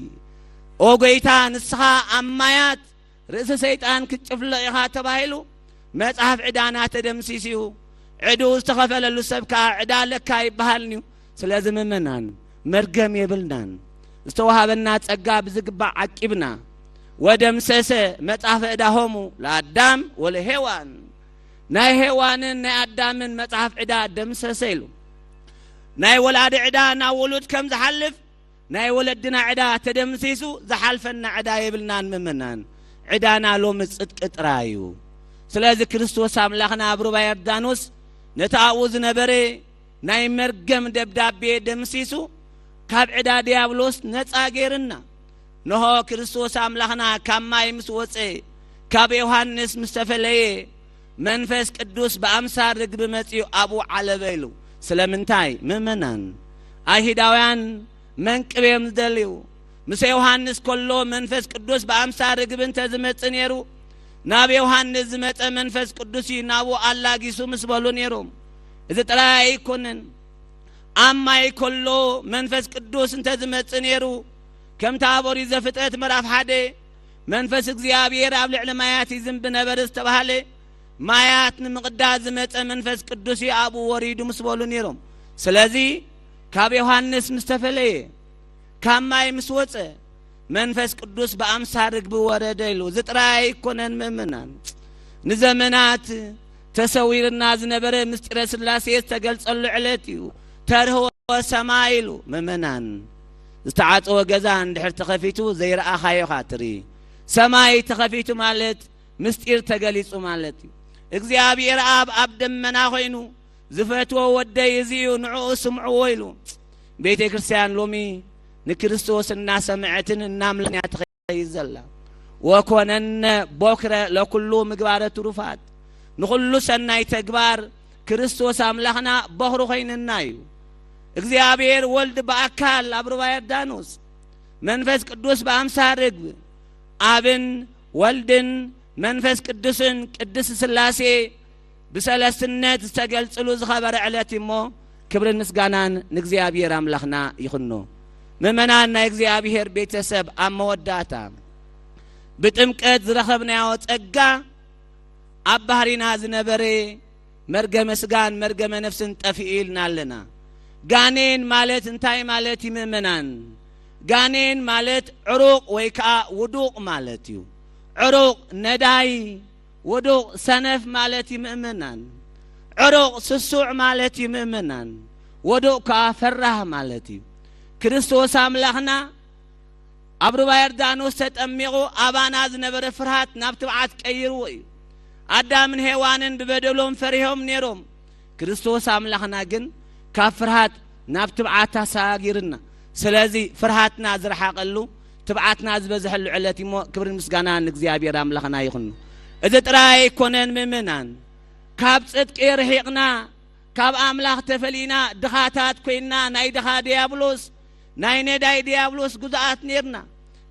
ኦ ጌታ ንስኻ አማያት ርእሰ ሰይጣን ክትጭፍልቕ ኢኻ ተባሂሉ መጽሐፍ ዕዳና ተደምሲስዩ ዕዱ ዝተኸፈለሉ ሰብካ ዕዳ ለካ ይበሃልኒ ስለዚ ምእመናን መርገም የብልናን ዝተዋሃበና ጸጋ ብዝግባእ ዓቂብና ወደምሰሰ መጽሐፍ ዕዳሆሙ ለአዳም ወለሄዋን ናይ ሄዋንን ናይ አዳምን መጽሐፍ ዕዳ ደምሰሰ ኢሉ ናይ ወላዲ ዕዳ ናብ ወሉድ ከም ዝሓልፍ ናይ ወለድና ዕዳ ተደምሲሱ ዝሓልፈና ዕዳ የብልናን ምእመናን ዕዳና ሎሚ ጽድቂ ጥራዩ ስለዚ ክርስቶስ አምላኽና ኣብ ሩባ ዮርዳኖስ ነቲ ኣብኡ ዝነበረ ናይ መርገም ደብዳቤ ደምሲሱ ካብ ዕዳ ዲያብሎስ ነፃ ገይርና ነሆ ክርስቶስ አምላኽና ካብ ማይ ምስ ወፀ ካብ ዮሐንስ ምስ ተፈለየ መንፈስ ቅዱስ በአምሳል ርግብ መጽኡ ኣብኡ ዓለበ ኢሉ ስለምንታይ ምእመናን አይሁዳውያን መንቅቤም ዝደልዩ ምስ ዮሐንስ ከሎ መንፈስ ቅዱስ በአምሳል ርግብ እንተዝመጽ ነይሩ ናብ ዮሐንስ ዝመጸ መንፈስ ቅዱስ ናቡ አላጊሱ ምስ በሉ ነይሮም እዚ ጥራይ ኣይኮነን አማይ ከሎ መንፈስ ቅዱስ እንተዝመጽ ነይሩ ከም ታቦሪ ዘፍጥረት ምዕራፍ 1 መንፈስ እግዚአብሔር ኣብ ልዕሊ ማያት ይዝንብ ነበር ዝተባሃለ ማያት ንምቅዳስ ዝመጸ መንፈስ ቅዱስ አቡ ወሪዱ ምስ በሉ ነይሮም ስለዚ ካብ ዮሐንስ ምስ ተፈለየ ካብ ማይ ምስ ወጸ መንፈስ ቅዱስ በአምሳል ርግብ ወረደ ኢሉ ዝጥራይ አይኮነን ምእመናን ንዘመናት ተሰዊርና ዝነበረ ምስጢረ ሥላሴ ተገልጸሉ ዕለት እዩ ተርህወ ሰማይ ኢሉ ምእመናን ዝተዓጽወ ገዛ እንድሕር ተኸፊቱ ዘይረአኻዮ ኻትሪ ሰማይ ተኸፊቱ ማለት ምስጢር ተገሊጹ ማለት እዩ እግዚአብሔር ኣብ ደመና ኮይኑ ዝፈትዎ ወደይ እዚዩ ንዕኡ ስምዕዎ ኢሉ ቤተ ክርስቲያን ሎሚ ንክርስቶስ እናሰምዐትን እናምለኛ ተኸይዘላ ወኮነነ ቦክረ ለኩሉ ምግባረ ትሩፋት ንኹሉ ሰናይ ተግባር ክርስቶስ አምላኽና በኽሩ ኾይንና እዩ እግዚአብሔር ወልድ በአካል ኣብ ሩባ ዮርዳኖስ መንፈስ ቅዱስ በአምሳል ርግብ አብን ወልድን መንፈስ ቅዱስን ቅድስ ሥላሴ ብሰለስትነት ዝተገልጽሉ ዝኸበረ ዕለት እሞ ክብርን ምስጋናን ንእግዚአብሔር አምላኽና ይኹኖ ምእመናን ናይ እግዚአብሔር ቤተሰብ ኣብ መወዳእታ ብጥምቀት ዝረኸብናዮ ጸጋ ኣብ ባህሪና ዝነበረ መርገመ ስጋን መርገመ ነፍስን ጠፊኡ ኢልና ኣለና ጋኔን ማለት እንታይ ማለት ምእመናን ጋኔን ማለት ዕሩቅ ወይ ከዓ ውዱቅ ማለት እዩ ዕሩቅ ነዳይ ውዱቅ ሰነፍ ማለት ምእመናን ዕሩቅ ስሱዕ ማለት ምእመናን ውዱቅ ከዓ ፈራህ ማለት እዩ ክርስቶስ አምላኽና أبرو يردانوس تتأميغو أبانا زنبر فرهات نابتبعات كيرو أدام من هيوانن ببدلهم فريهم نيروم كريستوس أملاخنا جن كافرهات نابتبعاتا ساقيرنا سلازي فرهاتنا زرحا قلو تبعاتنا زبزح العلاتي مو كبر المسقانا نكزيابير أملاخنا يخنو إذا تراي كونن ممنان كاب صدق إرهيقنا كاب أملاخ تفلينا دخاتات كوينا ناي دخا ديابلوس ناي نداي ديابلوس قزعات نيرنا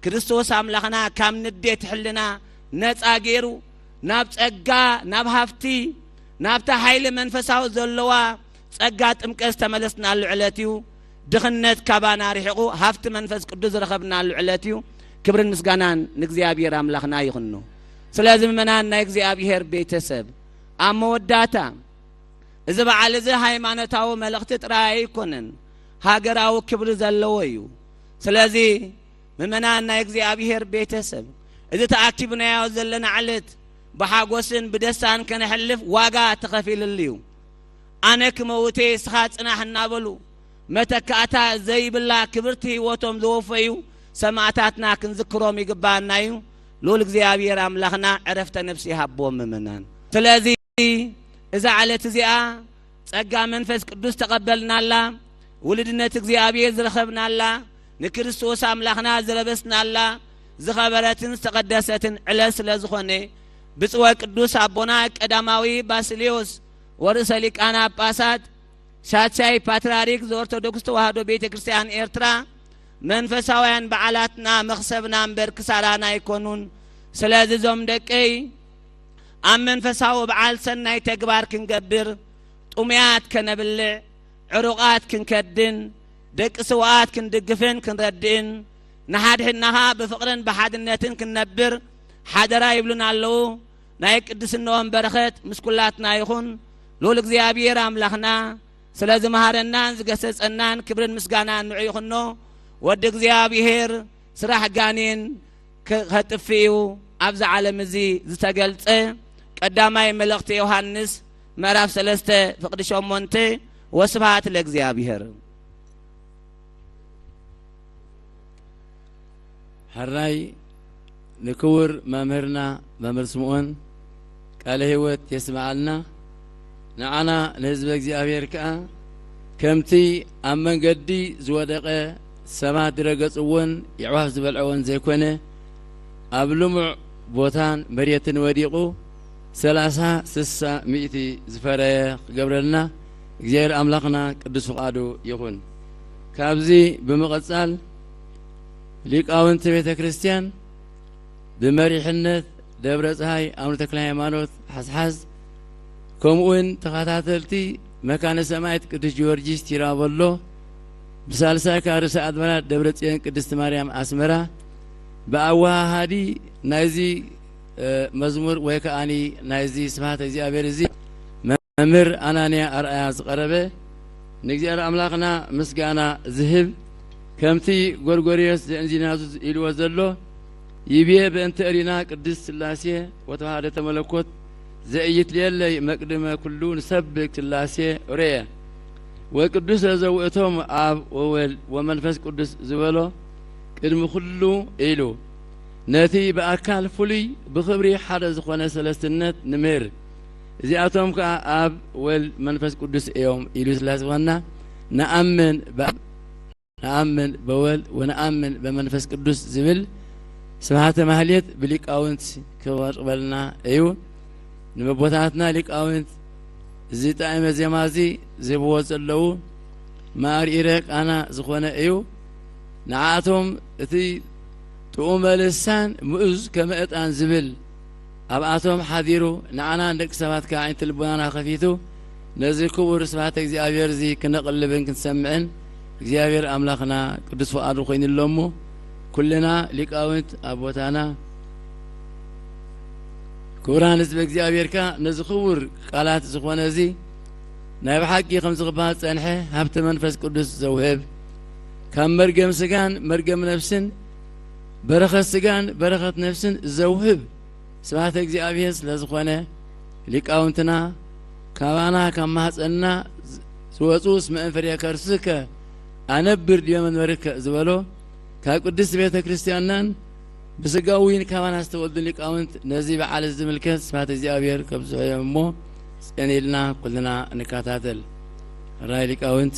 كريستوس أملاخنا كام نديت حلنا ناس آقيرو ناب تأقا ناب هافتي ناب تحيل منفساو زلوا تأقا تمكس تملسنا العلاتيو دخنت كابانا ريحقو هافت منفس قدوز رخبنا العلاتيو كبر المسقانان نكزيابير أملاخنا يخنو سلازم منان نكزيابير بيتسب أما وداتا إذا بعد ذا هايمانتاو ملقت رأي كونن هاجراو كبر زلويو سلازي منان نكزيابير بيتسب إذا تأكتبنا يا زلنا علت بحاجوسن بدستان كان حلف واقع تخفيل الليو أنا كموتي سخات أنا حنابلو متى كأتا زي بالله كبرتي وتم ذوفيو سمعتاتنا كنذكرهم يقبانايو لولك زيابير أملاخنا عرفت نفسي هبوم منان سلازي إذا علت زيا تسقى منفس قدوس تقبلنا الله ولدنا زيابير زرخبنا الله نكريستوس أملاخنا زربسنا الله زخبرتن تقدستن علس لزخوني بصوى قدوس أبونا قداماوي باسيليوس ورث ليقانا باسات شاتشاي باتراريك زورتودوكس توحدو بيت كريستيان إيرترا منفساوያን بعالاتنا مخسبنا مبر كسارانا يكونون سلازي زوم دكي أم منفساو بعال سناي تقبار كنقبر طميات كنبلع عروقات كنكدن دك سوات كندقفن كنردين نحاد حنها بفقرن بحادنتن كنبر حادرا يبلون اللو نايك قدس النوم برخت مسكولاتنا يخون لولك زيابير أملاخنا سلازم هارنان زقسس أنان كبرن مسقانان نعيخنو ودك زيابير سراح قانين كهتفيو أبز عالم زي زتقلت قداماي ملغتي يوحنس مراف سلسته فقد شومونتي وسبحات لك زيابير حراي نكور مامرنا مامر سمعون قال هيوت يسمع لنا نعنا نهزبك زيابير كأ كمتي أمن قدي زودقه سما درجة أون يعوه زبل أون زي كونه أبلمع بوتان مرية وديقو 36 زفرايا قبرنا غير أملاقنا قدس فقادو يكون كابزي بمقصال ليك أون تبيت كريستيان بمريحنة دبرز هاي أمر تكلها مانوت حسحز كمون تخاتاتلتي مكان سمايت قدس جورجيس تيرابولو بسالسا كارس أدمنا دبرتين قدست مريم أسمرا بأوها هادي نايزي مزمور ويكاني نايزي سمعت زي أبيرزي ممر أنانيا أرأياز قربه نجزير أملاقنا مسقانا ذهب كمتي غورغوريوس انجينازوس إلو وزلو يبيه بأنت أرينا قدست سلاسية وتوهادة ملكوت زئيت ليلي مقدمة كلون سبك سلاسية أريه وقدس زوئتهم آب وول ومنفس قدس زولو قدم كلو إلو ناتي بأكال فلي بخبري حدا زخوانا سلستنت نمير زياتهم كآب والمنفس قدس إيوم إلو سلاسوانا نأمن بول ونأمن بمنفس قدس زبل سمعت مهليت بليك أونت كوار قبلنا أيو نمبوتاتنا ليك أونت زي تايم زي مازي زي بوز اللو ما أريرك أنا زخوانا أيو نعاتهم تي تقوم لسان مؤز كما أن زبل أبعاتهم حذيرو نعنا عندك سبات كاين تلبوانا خفيتو نزي كبر سباتك زي أبير زي كنقلبن كنسمعن زي أبير أملاخنا قدس فؤادو خين اللومو كلنا ليك أونت أبوتانا كوران زبك زي أبيركا نزخور قالات زخوانا زي نايب حقي 5 غبات سنحة هبت منفس قدس زوهب كان مرقم سجان مرقم نفسن برخة سجان برخة نفسن زوهب سمعتك زي أبيس لزخوانا ليك أونتنا كوانا كم هاتنا سوسوس من فريا كرسكا أنا برد يوم نورك زبالو كقدس بيت كريستيانان بسقاوين كمان استولد لقاونت نزي بعال الزملكت سمات እግዚአብሔር ከብዙ የሞ ጽኔልና ኩልና እንካታተል ራይ لقاونت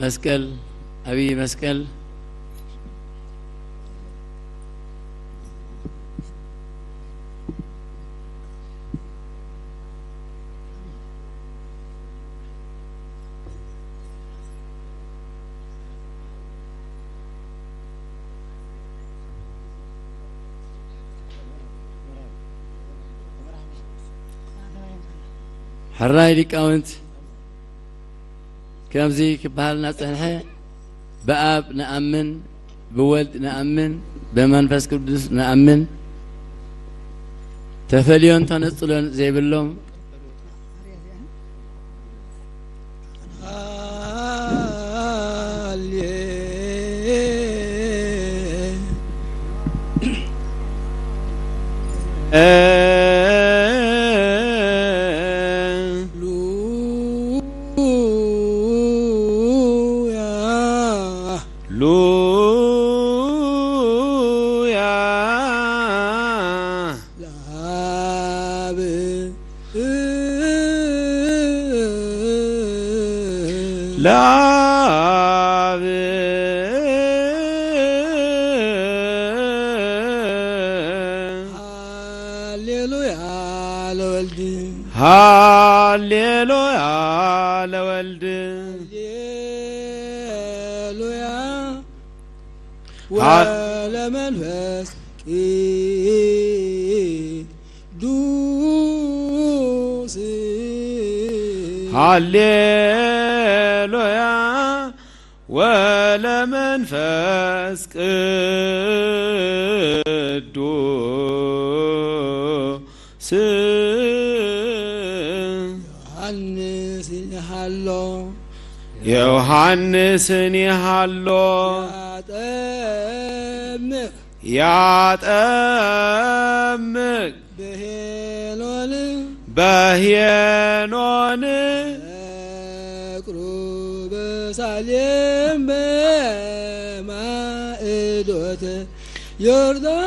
መስቀል አብይ መስቀል حراي لقاونت كمزي كبالنا صنحه بآب نأمن بولد نأمن بمنفس قدس نأمن تفليون تنصلون زي بلوم لعب هاليلويا لولد هاليلويا لولد هاليلويا ولمنفس قدوس هاليلويا ولمنفس قدوس يوحنس يحلو يعتمق بهينون قرب سالم بمائدوت يردانو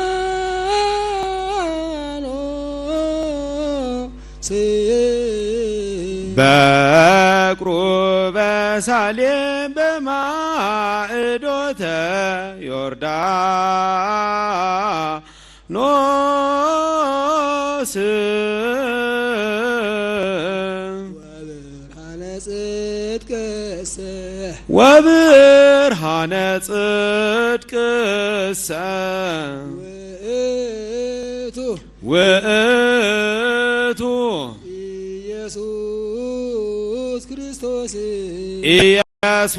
بقرب سالم بمائدوت يردانو وبرهان صدق وأتو ኢየሱስ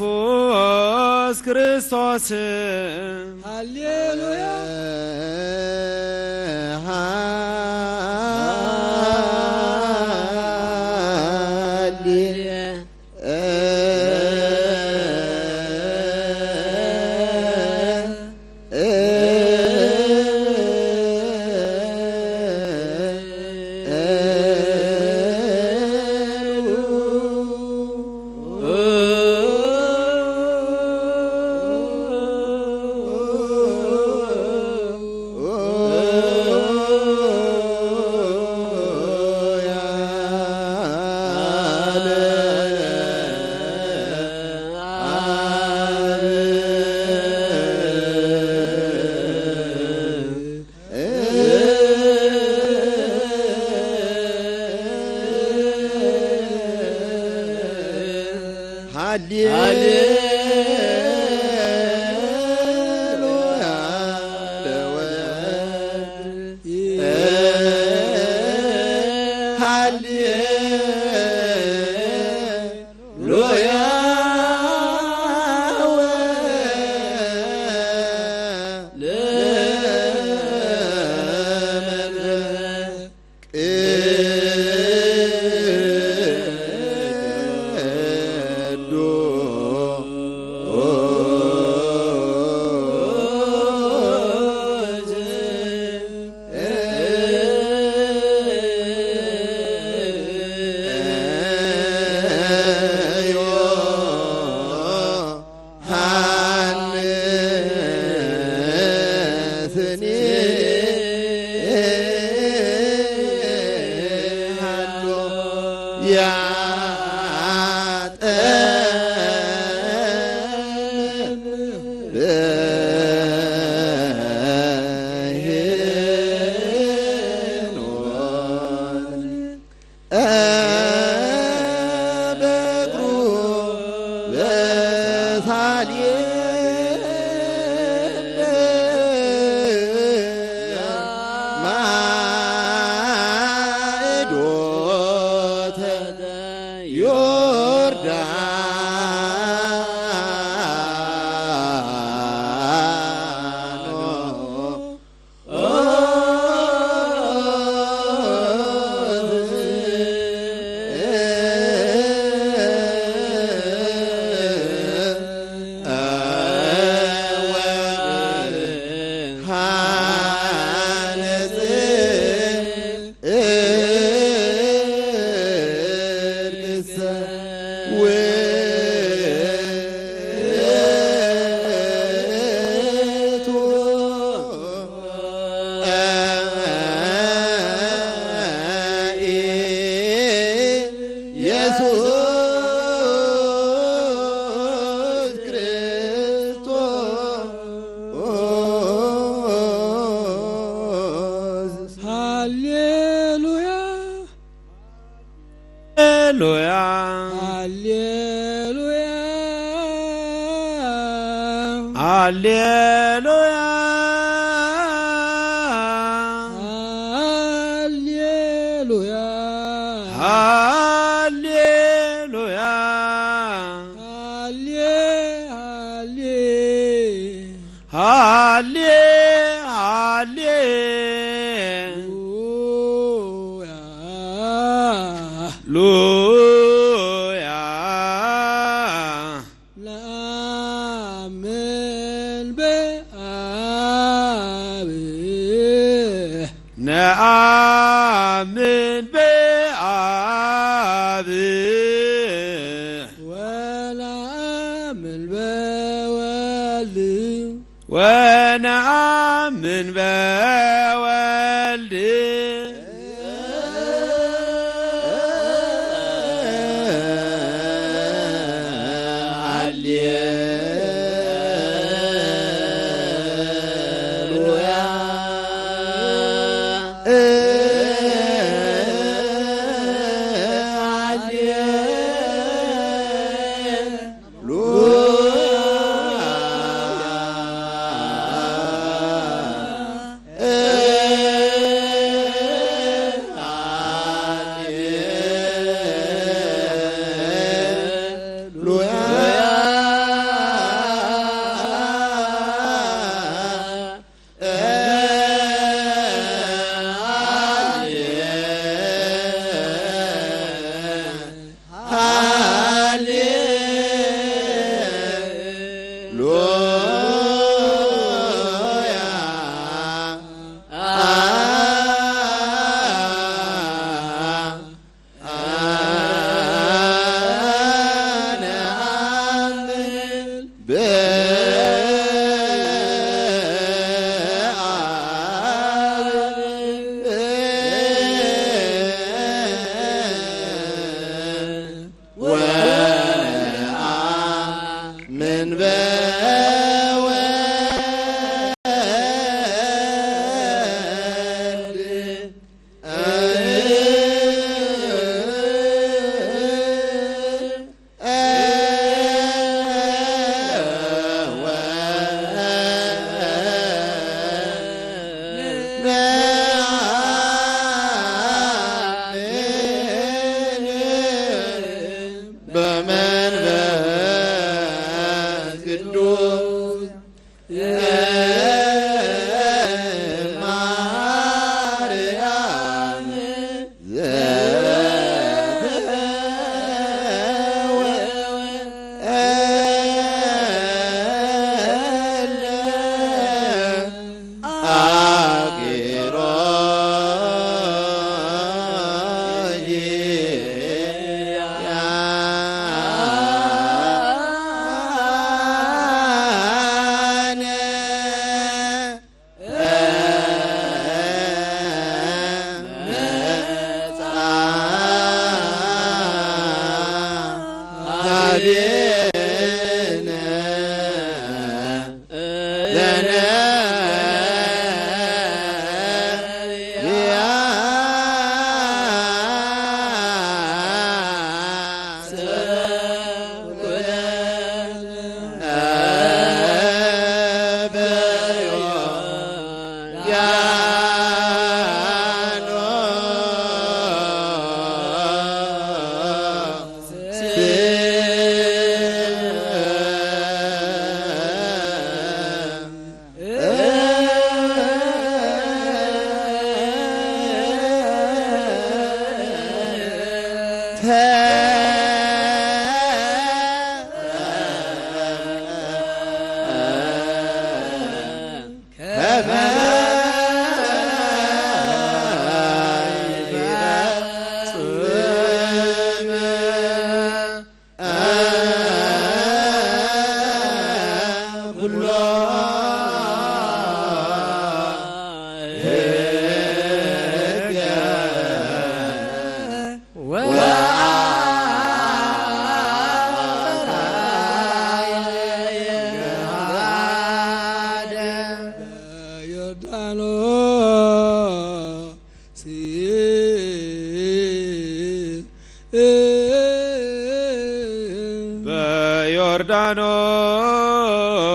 ክርስቶስ ሃሌሉያ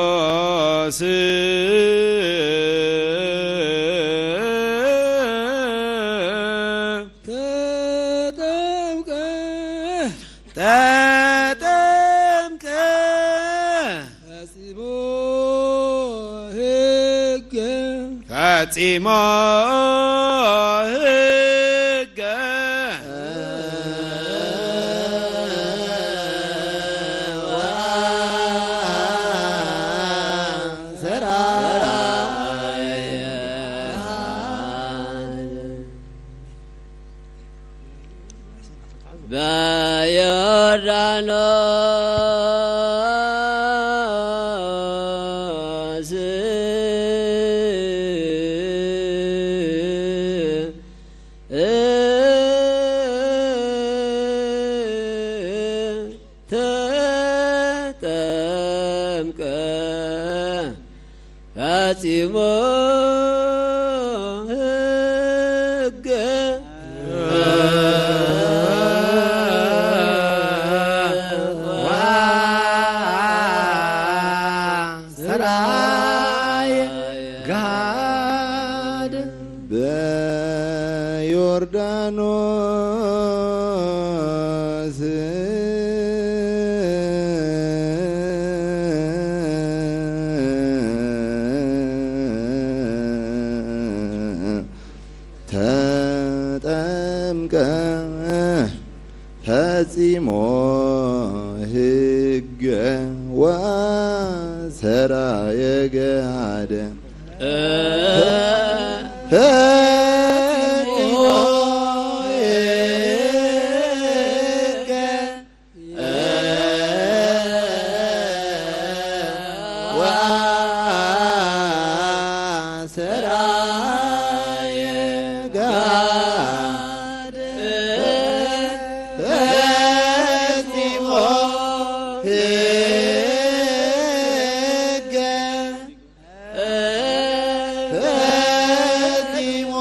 በዮርዳኖስ ተጠምቀ ፈጺሞ ሕገ በዮርዳኖስ ተጠምቀ ፈጺሞ ሕገ በዮርዳኖስ ተጠምቀ ፈጺሞ ሕገ ወሰራየ ገሃደ ፈጺሞ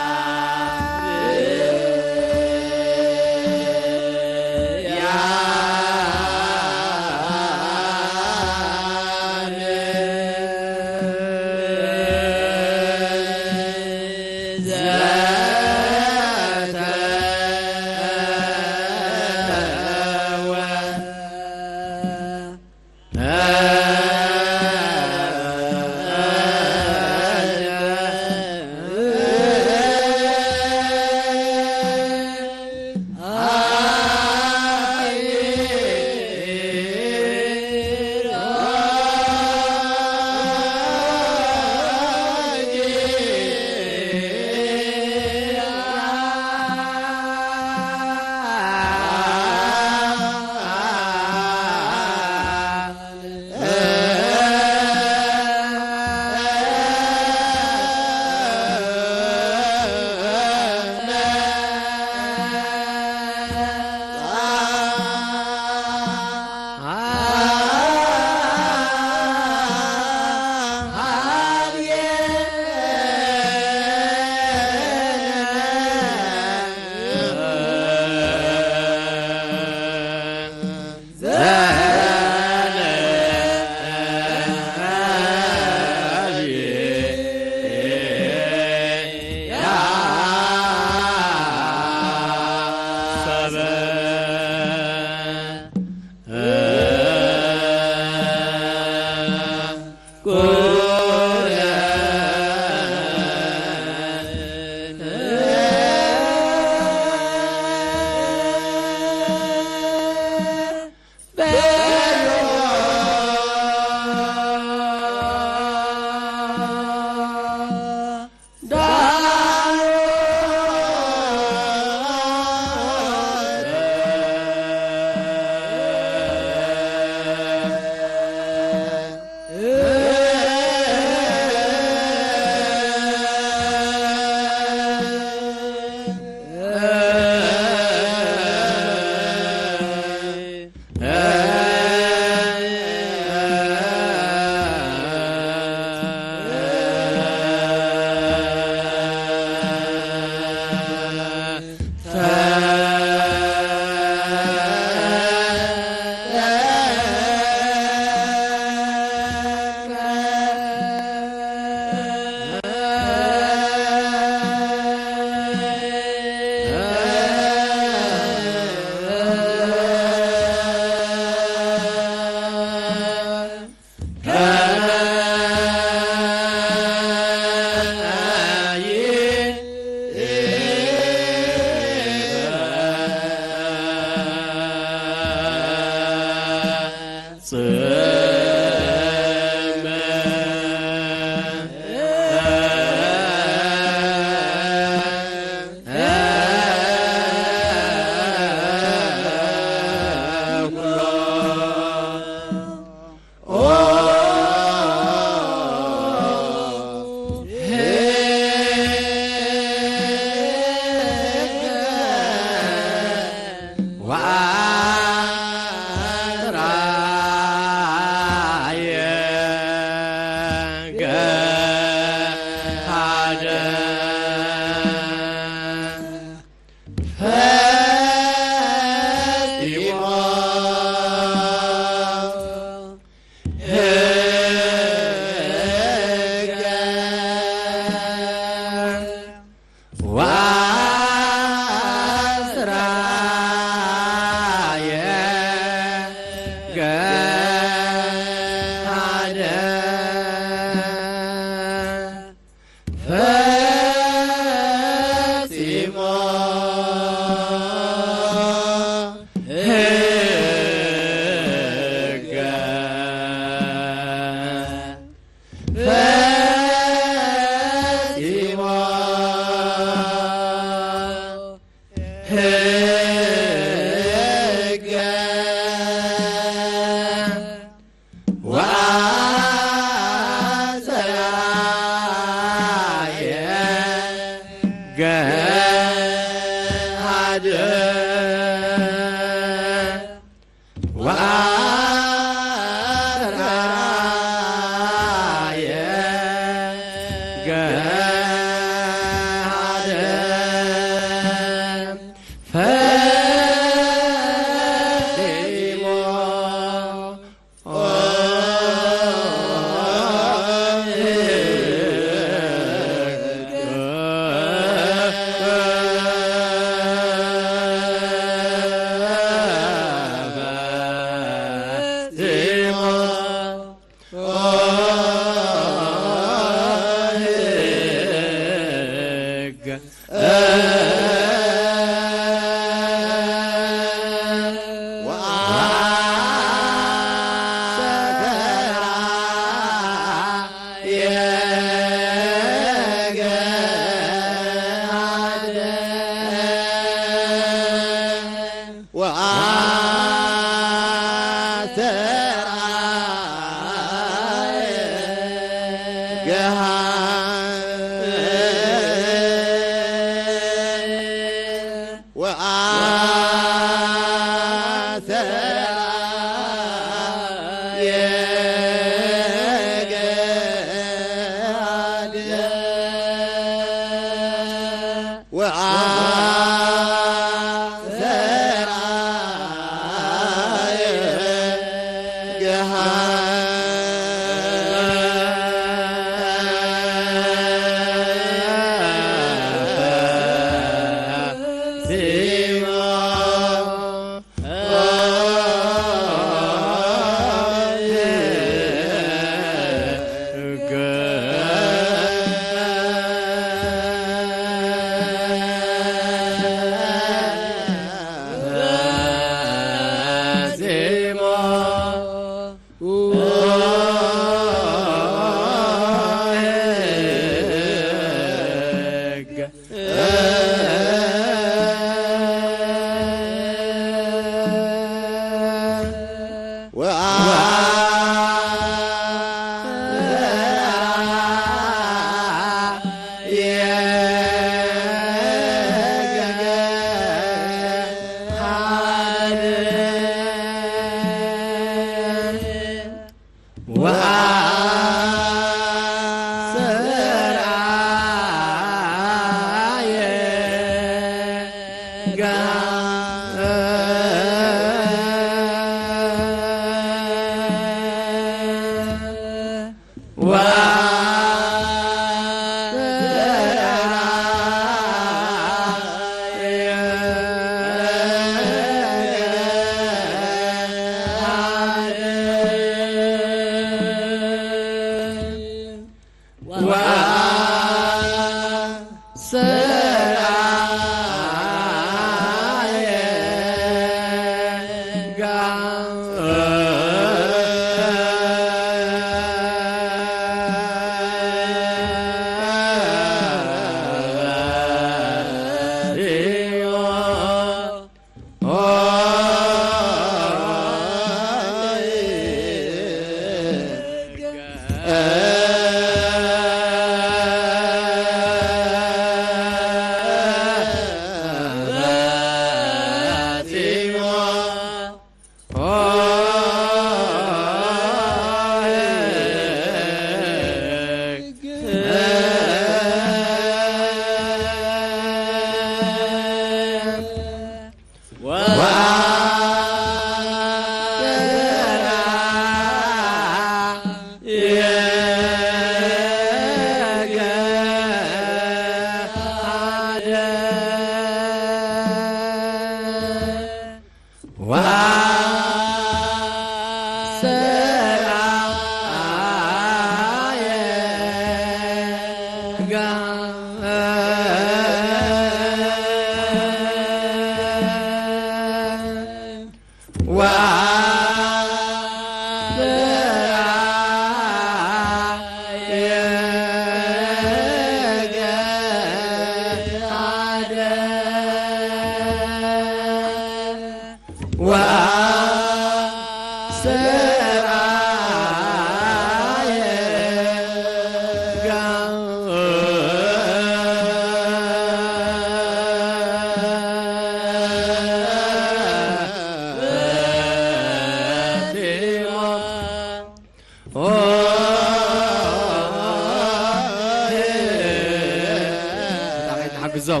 حجزهم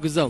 حجزهم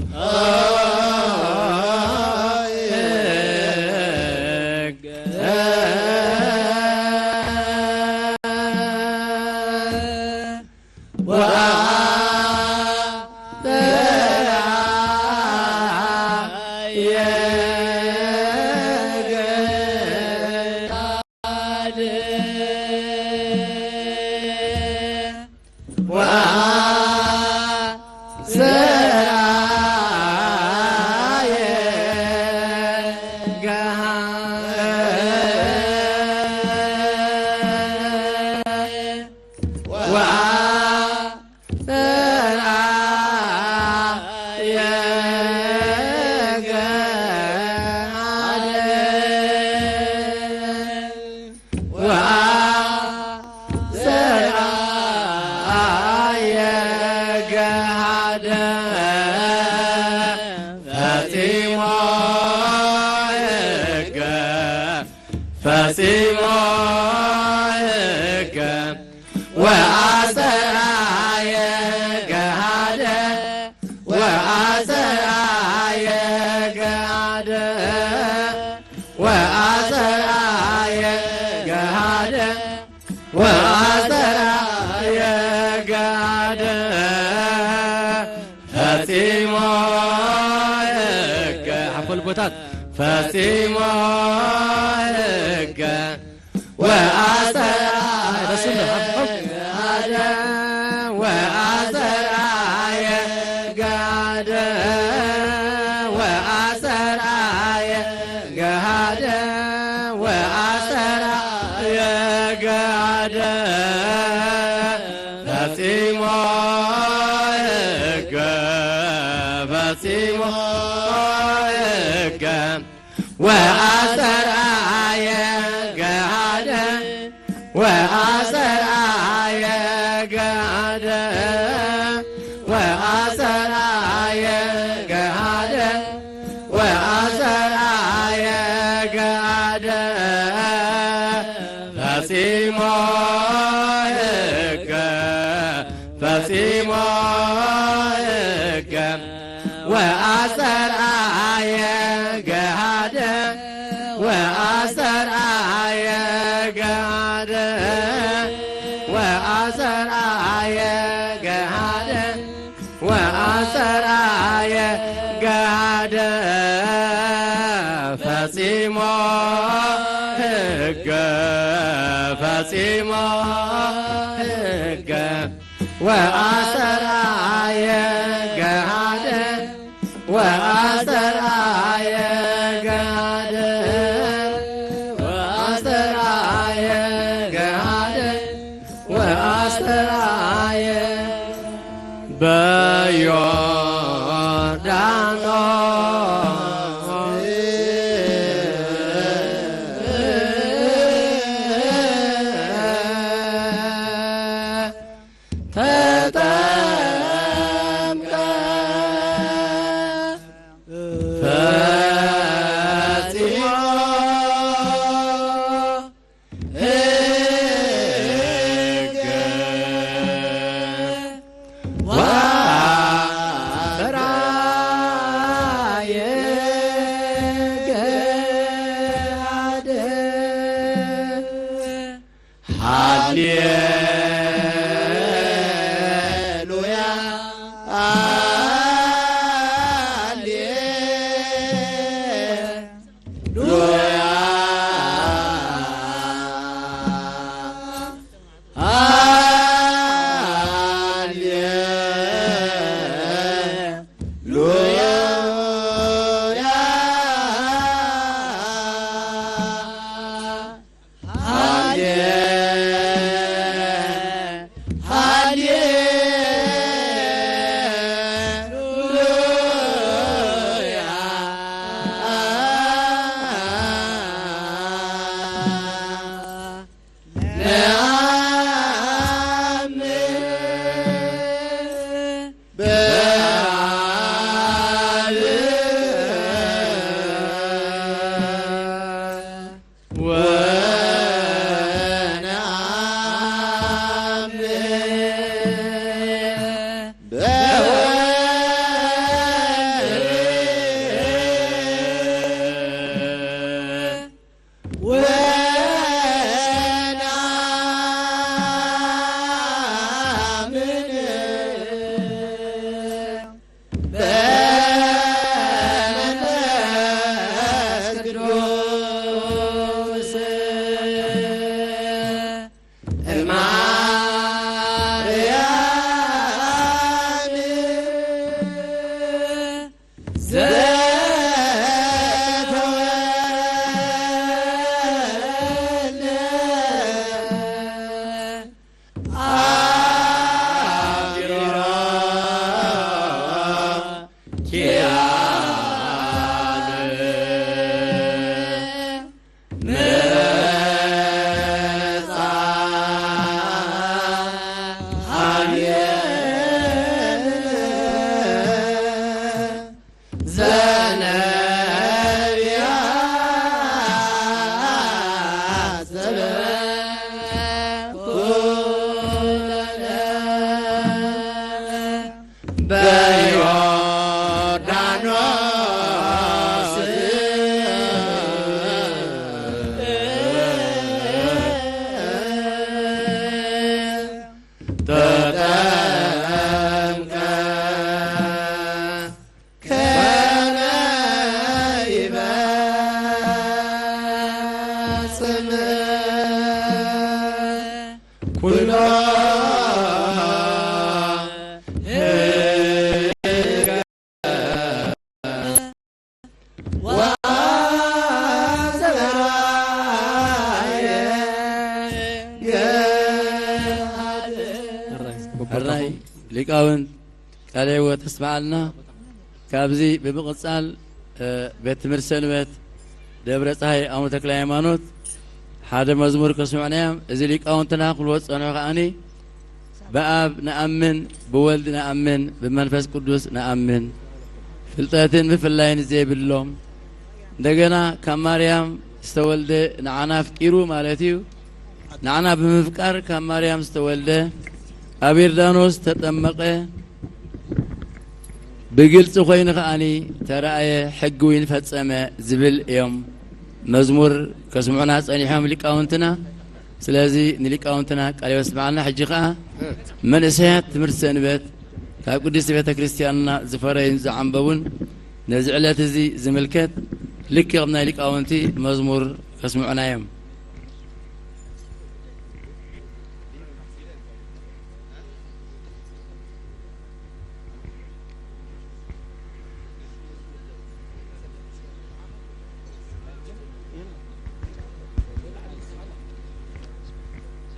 ፈጺሞ ሕገ ፈጺሞ ሕገ ወአሰርአየ ገሃደ ወአሰርአየ ገሃደ ወአሰርአየ ገሃደ ወአሰርአየ ገሃደ ፈጺሞ ሕገ ፈጺሞ ሕገ ወአሰርአየ ገሃደ ወአሰርአየ ገሃደ ወአሰርአየ ገሃደ ወአሰርአየ ሊቃውንት ቃለ ሕይወት ተስማዓልና ካብዚ ብምቕጻል ቤት ትምህርቲ ሰንበት ደብረ ፀሐይ አቡነ ተክለ ሃይማኖት ሓደ መዝሙር ከስሙዕናዮም እዚ ሊቃውንትና ክልወት ጸንሑ ከዓኒ በአብ ነአምን በወልድ ነአምን በመንፈስ ቅዱስ ነአምን ፍልጠትን ምፍላይን ዘይብሎም እንደገና ካብ ማርያም ዝተወልደ ንዓና ፍቂሩ ማለት እዩ نعنا بمفكار كماريام استولده أبيردانوس تطمقه بقلت خوين خاني ترى حقوين فتسمه زبل يوم مزمور كسمعنا صنيحهم لقاونتنا سلازي نلقاونتنا قال يسمعنا حجقه من اسات تمرت سنبت كاب قدس بيت كريستياننا زفرين زعنبون نزعلت زي زملكت لك قبنا لقاونتي مزمور كسمعنا يوم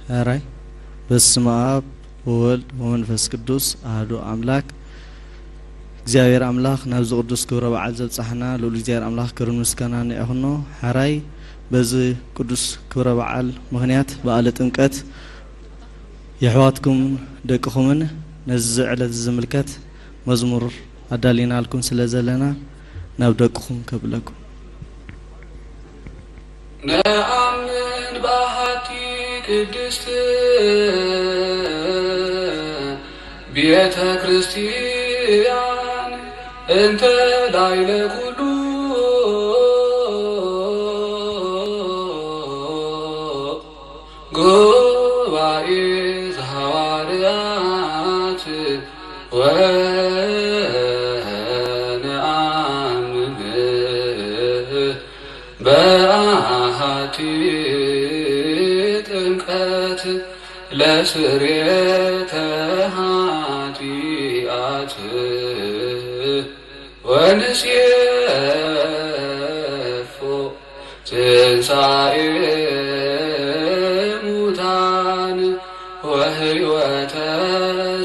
هاي بسم آب وولد ومنفس قدوس أهدو أملاك እግዚአብሔር አምላክ ናብዚ ቅዱስ ክብረ በዓል ዘብጽሕና ልዑል እግዚአብሔር አምላክ ክብርን ምስጋናን ይሁኖ ሓራይ በዚ ቅዱስ ክብረ በዓል ምክንያት በዓለ ጥምቀት የሕዋትኩም ደቅኹምን ነዚ ዕለት ዝምልከት መዝሙር አዳሊናልኩም ስለዘለና ናብ ደቅኹም ከብለኩም ነአምን ባሃቲ ቅድስት ቤተ ክርስቲያን انت لايل كلو غوايز حواريات ونعمل بآهاتي تنكت لسريت هاتيات ونسيفو تنسائي موتان وهيوة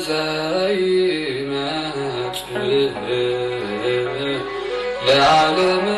زيمات لعالم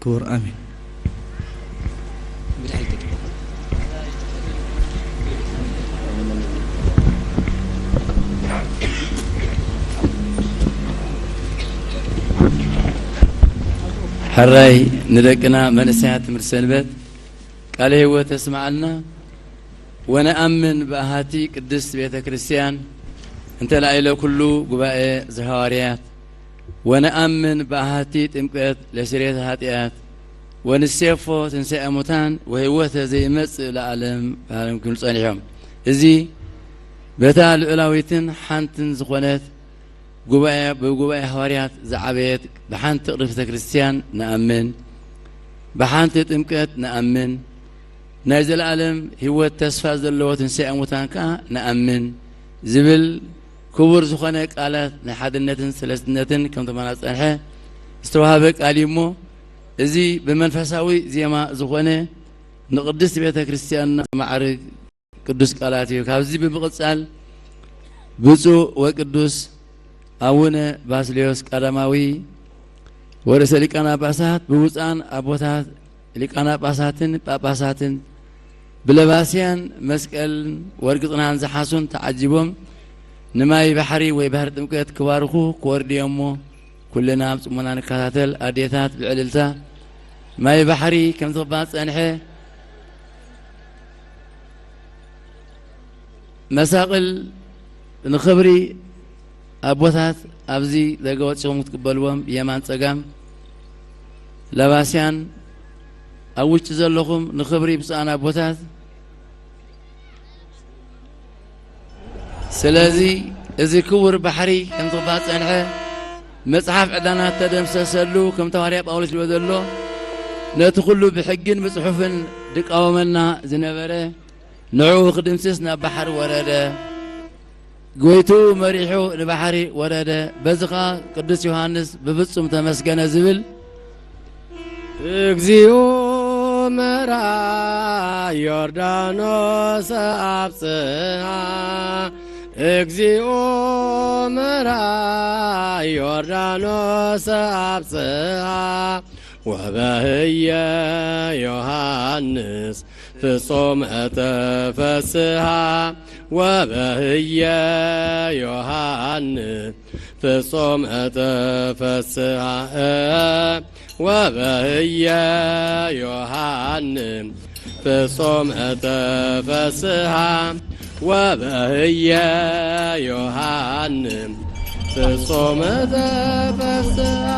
ክቡር አሜን። حراي ندقنا منسيات مرسنبت قال هو تسمعنا ونأمن بأهاتي قدس بيت كريستيان انت لا إله كله قباء زهاريات ونأمن بأهاتي تمكت لسرية هاتيات ونسيفو تنسي أموتان وهوته زي مس العالم بعالم كل صانعهم إزي بتال الأولويتن حانتن زخونات قباء هواريات زعبيت بحانت قرفة كريستيان نأمن بحانت تمكت نأمن نازل العالم هو التسفاز اللوت تنسي أموتان كا نأمن زبل كبر زخونك قالت لحد النتن ثلاث نتن كم تمانات صالحة استوهابك عليمو إزي بمنفساوي زي ما زخونة نقدس بيت كريستيان معرق قدس قالاتي وكابزي بمقصال بصو وقدس أونا باسليوس قدماوي ورس لكانا باسات بوزان أبوتات لكانا باساتن باباساتن بلباسيان مسكال ورقطنا زحاسون تعجبهم نماي بحري ويبهر دمكت كوارخو كوردي أمو كلنا بصمنا نكاتل أديتات بعللتا ماي بحري كم تبات أنحي مساقل نخبري أبوثات أبزي لقوات شغم تقبلوهم يمان تقام لباسيان أوش تزلقهم نخبري بسان أبوثات سلازي إذا كور بحري كم تبات أنحي مصحف عدنا تدم سسلو كم تواريب أولش الودلو نتخلو بحقن مصحف دك أومنا زنبرة نعو خدم سسنا بحر ورده قويتو مريحو البحري ورده بزقا قدس يوحنس بفصم تمسكن زبل እግዚኦ መራ ዮርዳኖስ አብጽሐ እግዚኦ መራ ዮርዳኖስ አብጽሐ ወበህየ ዮሐንስ ፍጹም ተፈስሐ ወበህየ ዮሐንስ ፍጹም ተፈስሐ ወበህየ ዮሐንስ ፍጹም ተፈስሐ ወበህየ ዮሐንስ ፍጹም ተፈስሐ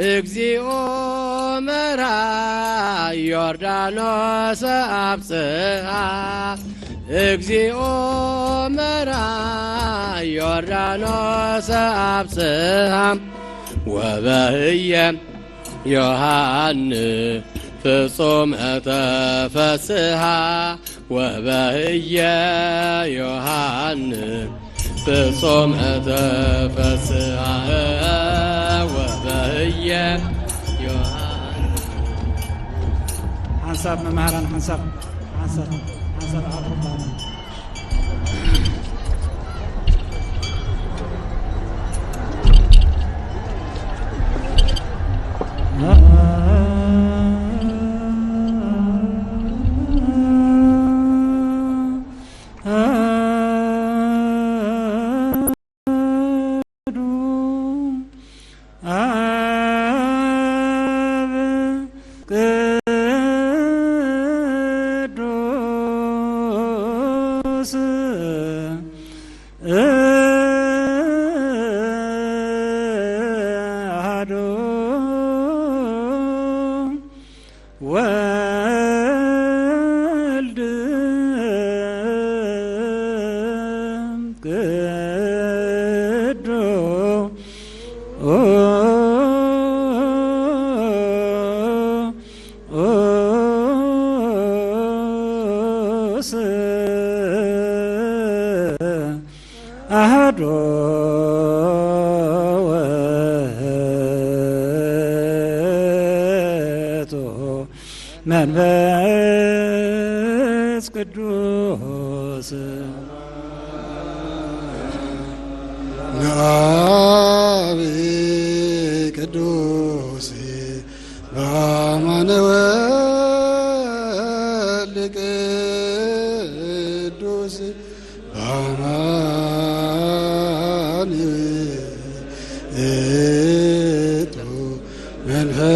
እግዚኦ መራ ዮርዳኖስ አብጽሐ እግዚኦ መራ ዮርዳኖስ አብጽሐ ወበህየ ዮሐንስ ፍጹም ተፈስሐ ወበህየ ዮሐንስ ፍጹም ተፈስሐ ወበህየ ዮሐንስ حسب مهران حسب أقربان መንፈስ ቅዱስ ናቢ ቅዱስ ብርሃነ ወልድ ቅዱስ በአማን እቱ መንፈስ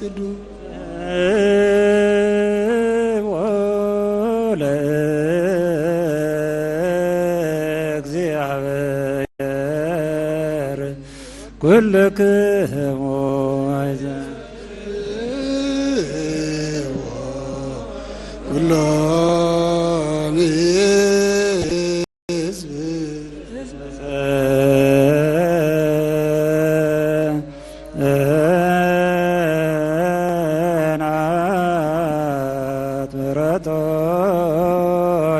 ቅዱስ ኩልክሙ ኩሎም ናት ምሕረቶ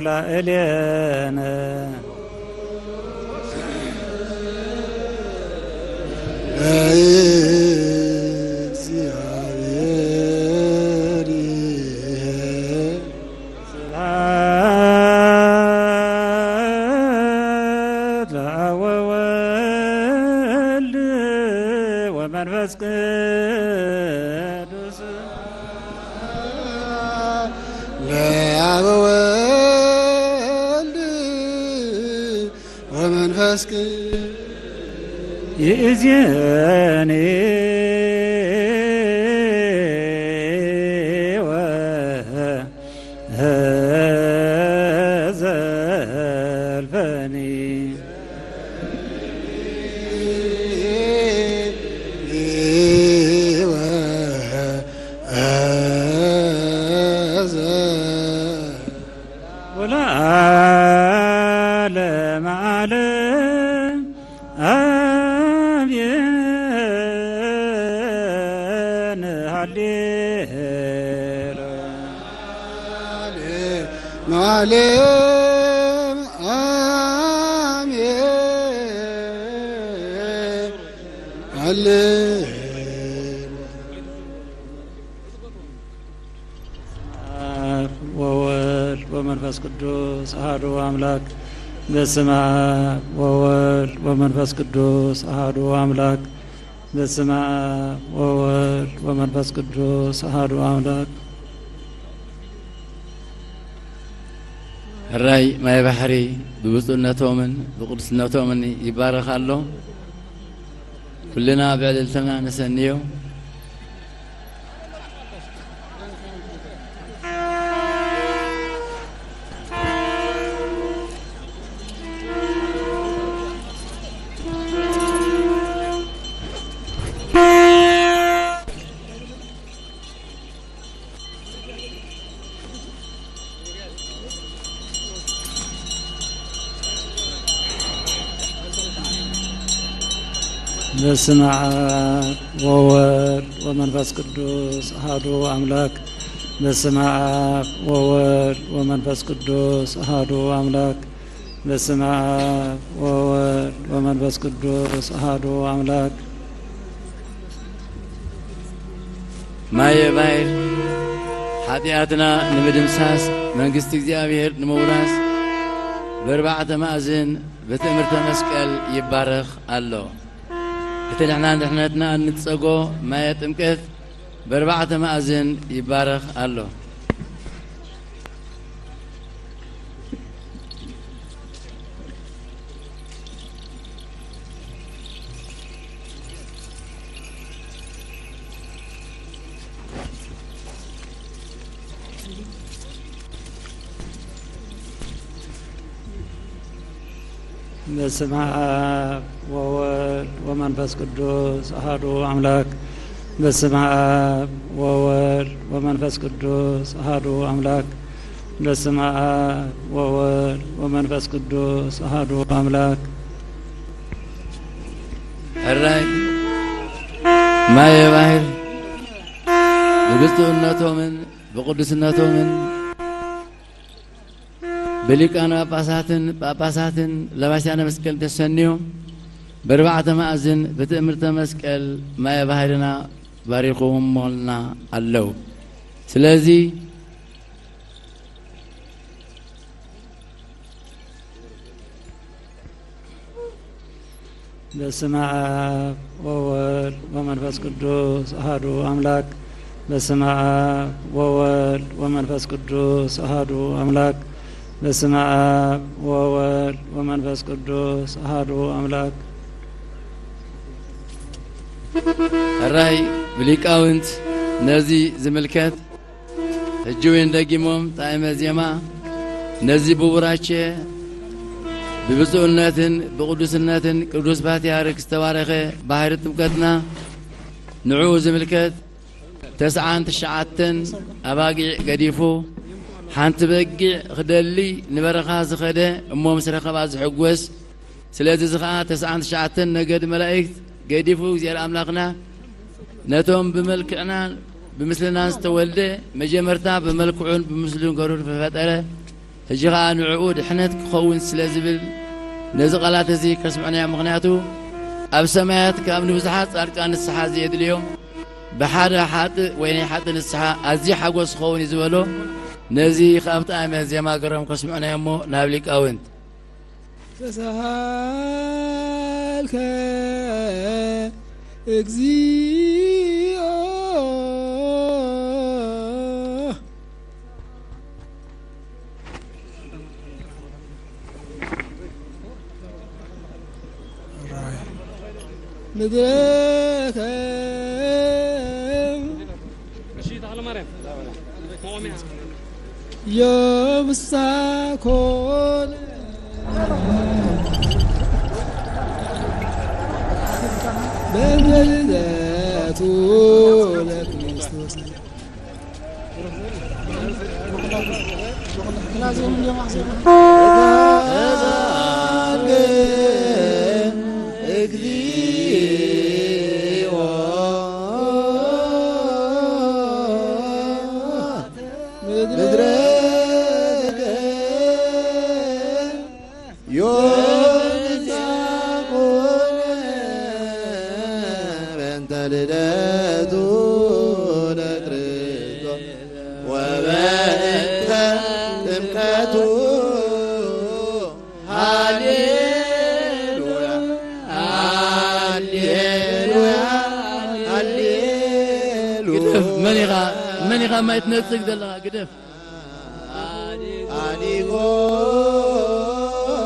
ላዕሌነ መንፈስ ቅዱስ ለአብ ወወልድ ወመንፈስ ቅዱስ ይእዜኒ ወዘልፈኒ ወለዓለመ ዓለም አሜን ሃሌሉያ ዓለም አሜን ሃሌሉያ ወወልድ ወመንፈስ ቅዱስ አሐዱ አምላክ በስመ አብ ወወልድ ወመንፈስ ቅዱስ አሐዱ አምላክ በስመ አብ ወወልድ ወመንፈስ ቅዱስ አሐዱ አምላክ ሕራይ ማይ ባሕሪ ብብፁዕነቶምን ብቅዱስነቶምን ይባረኽ ኣሎ ኩልና ብዕልልትና ንሰንዮ በስመ አብ ወወልድ ወመንፈስ ቅዱስ አሐዱ አምላክ በስመ አብ ወወልድ ወመንፈስ ቅዱስ አሐዱ አምላክ በስመ አብ ወወልድ ወመንፈስ ቅዱስ አሐዱ አምላክ ማየ ባሕር ኃጢአትና ንምድምሳስ መንግስቲ እግዚአብሔር ንምውራስ በርባዕተ ማእዝን በትእምርተ መስቀል ይባረኽ ኣሎ እቲ ንሕና ንድሕነትና እንፀጎ ማየ ጥምቀት በርባዕተ ማእዝን ይባረኽ ኣሎ በስመ አብ ወወልድ ወመንፈስ ቅዱስ አሐዱ አምላክ በስመ አብ ወወልድ ወመንፈስ ቅዱስ አሐዱ አምላክ በስመ አብ ወወልድ ወመንፈስ ቅዱስ አሐዱ አምላክ ሕራይ ማየ ባሕር ብብፁዕነቶምን ብቅዱስነቶምን በሊቃነ ጳጳሳትን ለባስያነ መስቀል ተሰኒዮም በርባዕተ ማእዝን በትእምርተ መስቀል ማየ ባሕርና ባሪኹሞልና ኣለው ስለዚ በስመ አብ ወወልድ ወመንፈስ ቅዱስ አሐዱ አምላክ በስመ አብ ወወልድ ወመንፈስ ቅዱስ አሐዱ አምላክ በስመ አብ ወወልድ ወመንፈስ ቅዱስ አሐዱ አምላክ ራይ ብሊቃውንት ነዚህ ዝምልከት እጅዌን ደጊሞም ጣዕመ ዜማ ነዚህ ብቡራቸ ببصوناتن بقدوسناتن قدوس باتيارك استوارخه باهر ጥምቀትና نعو زملكت تسعان تشعاتن أباقي قديفو حانت بقي خدلي نبرخا زخده أمو مسرخة باز حقوس سلازي زخاء تسعان تشعاتن نقد ملائكت قديفو زيار أملاقنا نتوم بملكنا بمثلنا نستولده مجمرتا بملكعون بمثلون قرور ففتره هجغا نعود حنت خون سلازبل نزقلات زي كسمعنا يا مغنياتو أب سمايات كامن بزحات أركان السحا زيد اليوم بحادة حات ويني حات السحا أزي حقوس خون يزولو نزي خافت آمي زي ما قرم كسمعنا يمو نابليك أونت تسهلك اكزيو مدرك رشيد على مريم يوم الساكون بمجدات لك مني ما يتنسق دلها قدف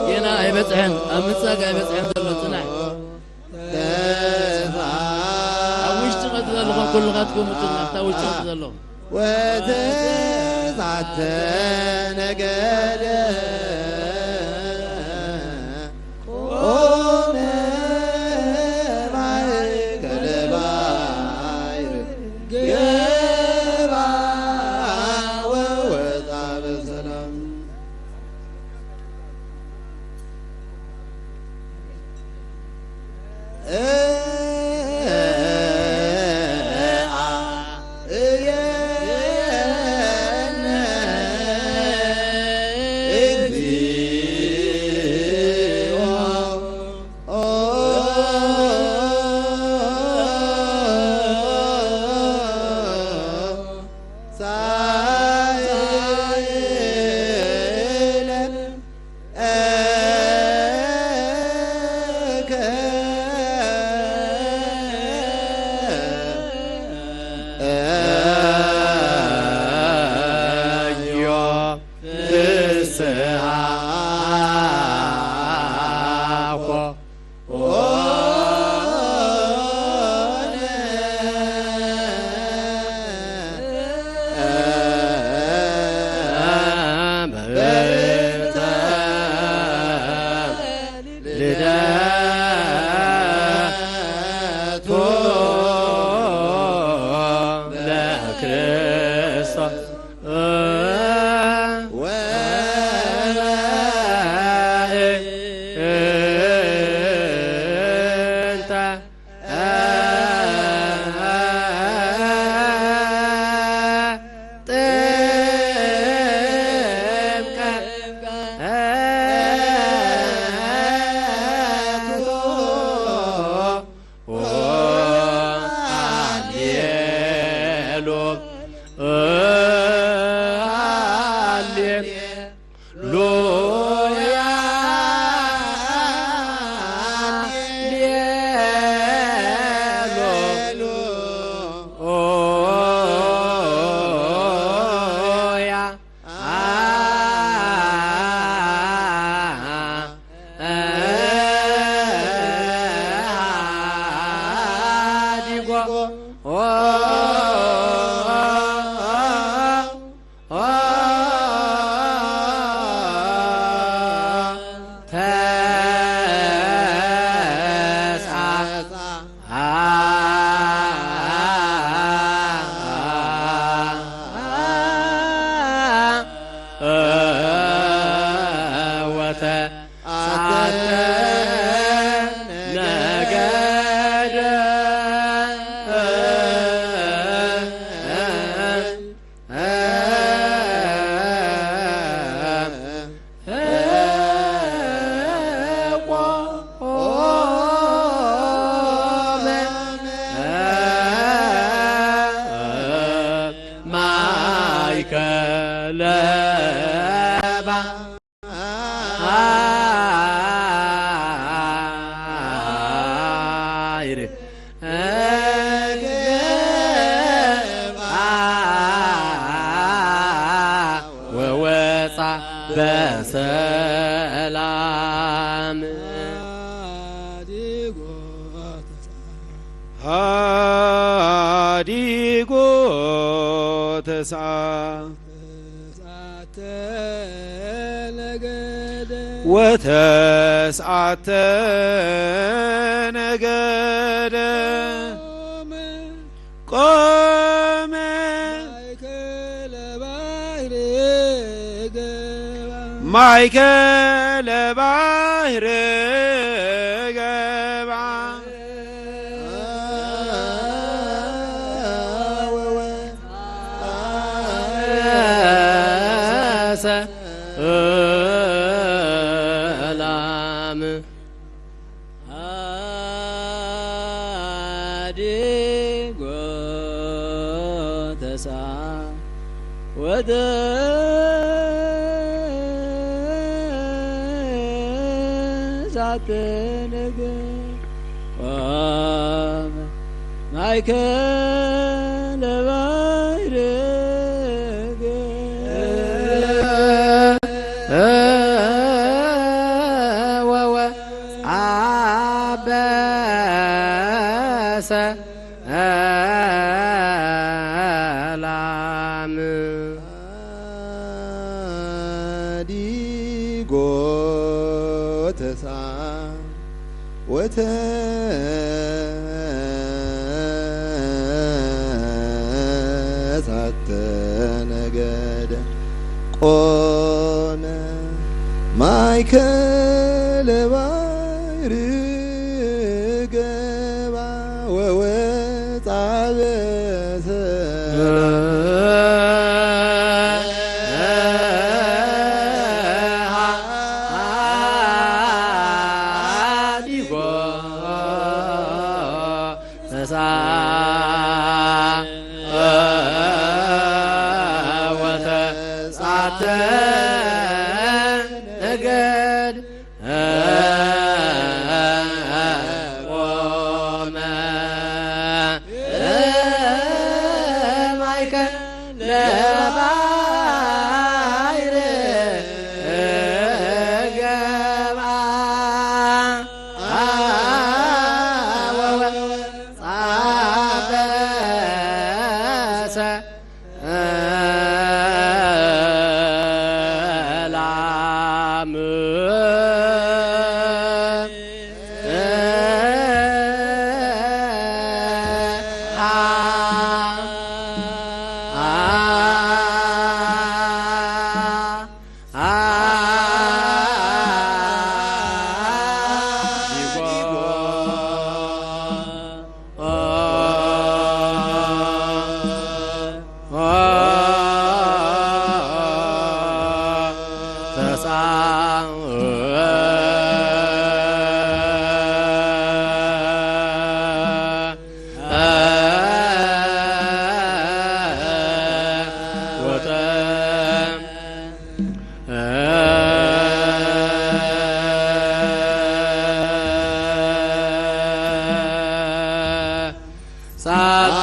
ينا اي بسحن امساق اي بسحن دلو صنع اوش تغط دلو كل غاتكم متنحتا اوش تغط دلو وتسعت نقادا በሰላም ሃዲጎ ተስዓ ወተስዓተ ነገደ ቆመ ማእከለ ባሕር ገባ ሰላም ሃዲጎ ተስዓ ወተስዓተ ነገደ ቆመ ማእከለ ባሕር ሰላም ሃዲጎ ተስዓ ወተስዓተ ነገደ ቆመ ማእከለ ባሕር ገባ ወወፃ ሃዲጎ ተስዓ ወተስዓተ ነገደ ቆመ ማእከለ ባሕር ገባ ወወፃ በሰላም ሳተ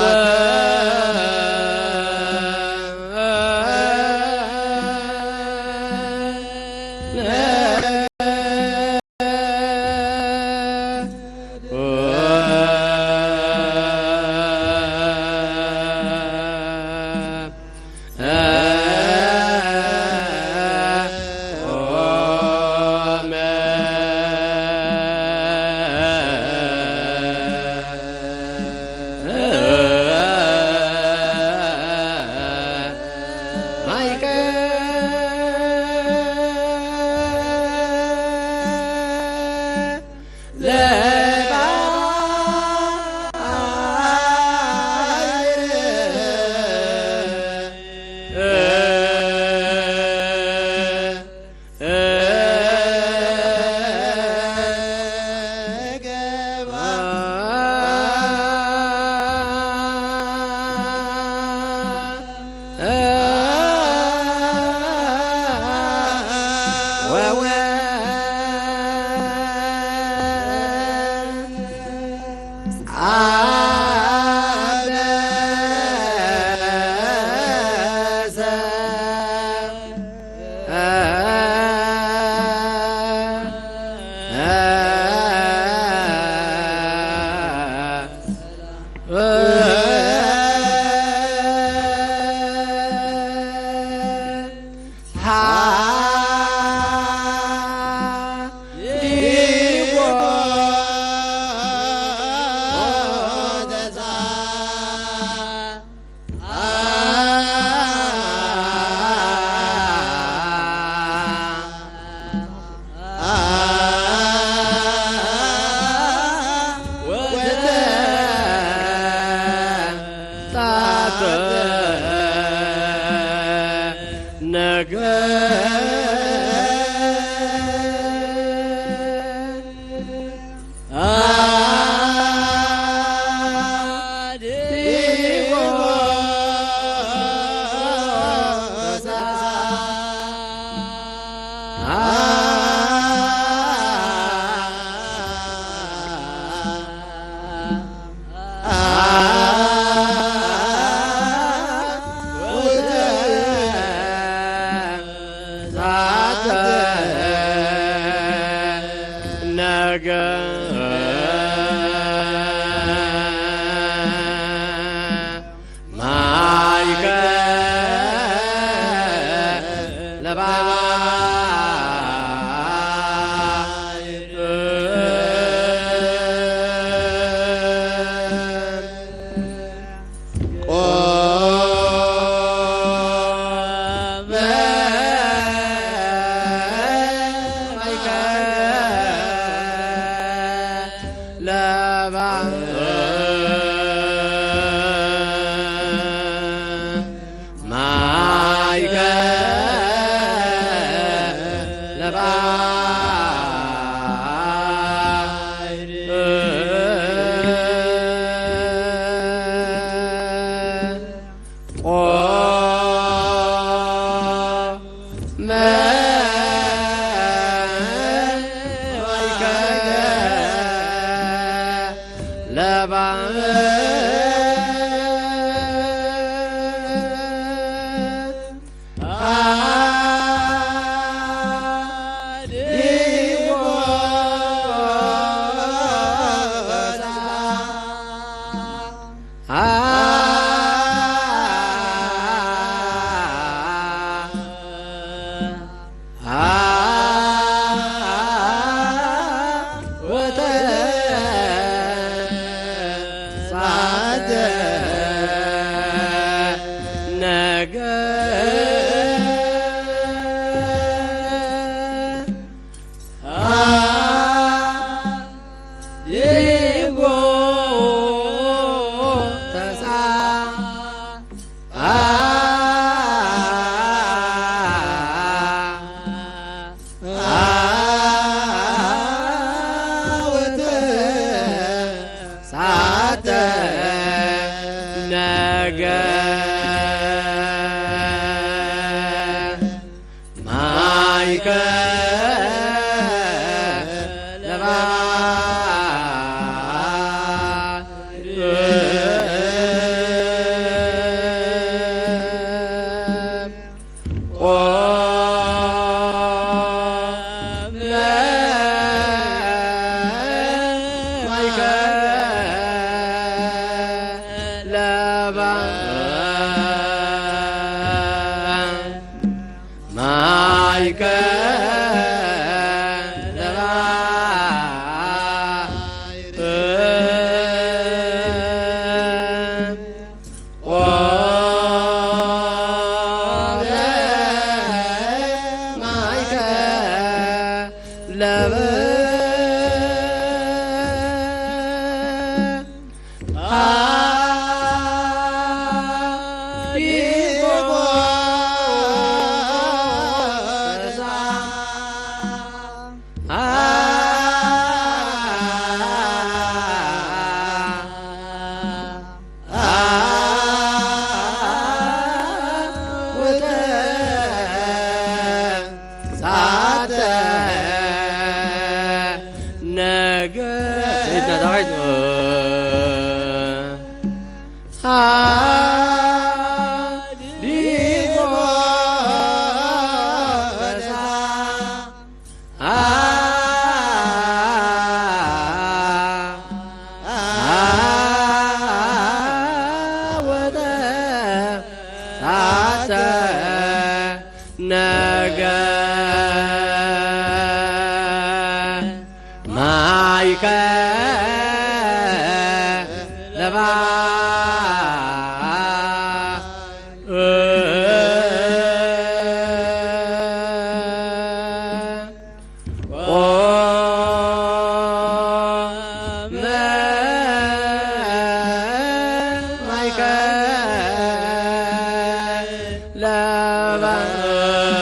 Love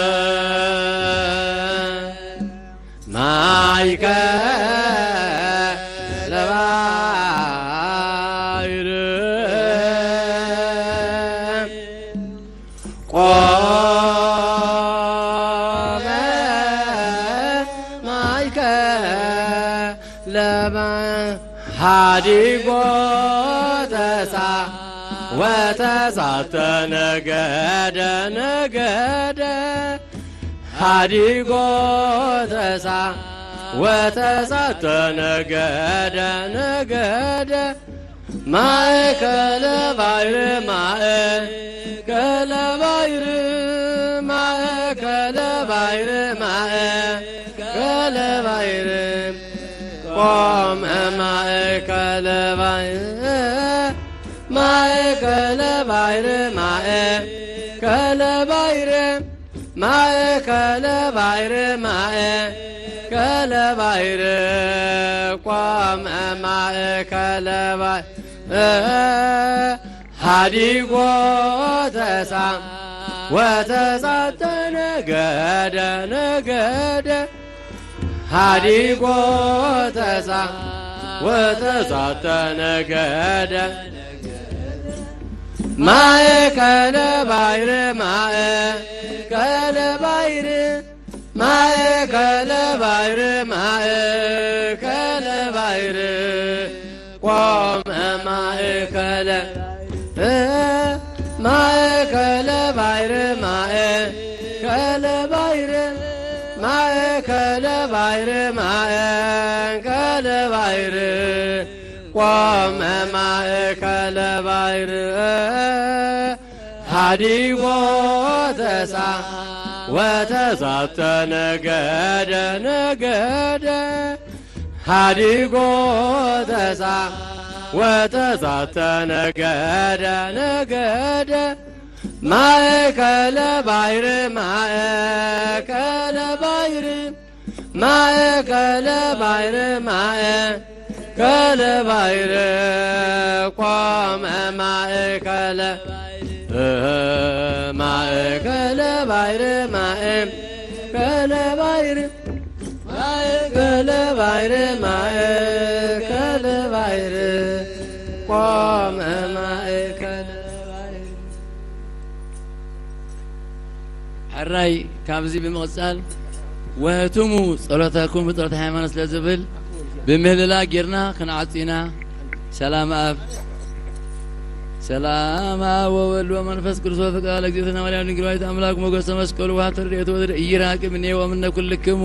ቆመ ማእከለ ሀዲጎ ተሳ ወተሳተ ነገደ ነገደ ሀዲጎ ተሳ ወተሳተ ነገደ ነገደ ማእከለ ባሕር ማእከለ ባሕር ማእከለ ባሕር ማእከለ ባሕር ቆመ ማእከለ ባሕር ማእከለ ባሕር ማእከለ ባሕር ማእከለ ባሕር ማእከለ ባሕር ቆመ ማእከለ ባሕር ሀዲጎ ተሳ ወተሳተ ነገደ ነገደ ሀዲጎ ተሳ ወተሳተ ነገደ ማእከለ ባሕር ማእከለ ባሕር ማእከለ ባሕር ማእከለ ባሕር ቆመ ማእከለ ማእከለ ባሕር ማእከለ ባሕር ማእከለ ባሕር ማእከለ ባሕር ቆመ ማእከለ ባሕር ሀዲጎ ተሳ ወተሳተ ነገደ ነገደ ሀዲጎ ተሳ ወተሳተ ነገደ ነገደ ማእከለ ባሕር ማእከለ ባሕር ማእከለ ባሕር ማእከለ ባሕር ቆመ ማእከለ ማእከለ ባሕር ማእከለ ባሕር ማእከለ ባሕር ማእከለ ባሕር ቆመ ማእከለ ባሕር ሕራይ ካብዚ ብምቕጻል ወህቱሙ ጸሎተኩም ብጸሎተ ሃይማኖት ስለ ዝብል ብምህልላ ጌርና ክንዓጺና ሰላም አብ ሰላም አብ ወወልድ ወመንፈስ ቅዱስ ወፍቃደ ለእግዝእትነ ማርያም ድንግል ወላዲተ አምላክ ሞገሰ መስቀሉ ወሀብተ ረድኤቱ ኢይራቅብ እምኔ ወእምነ ኩልክሙ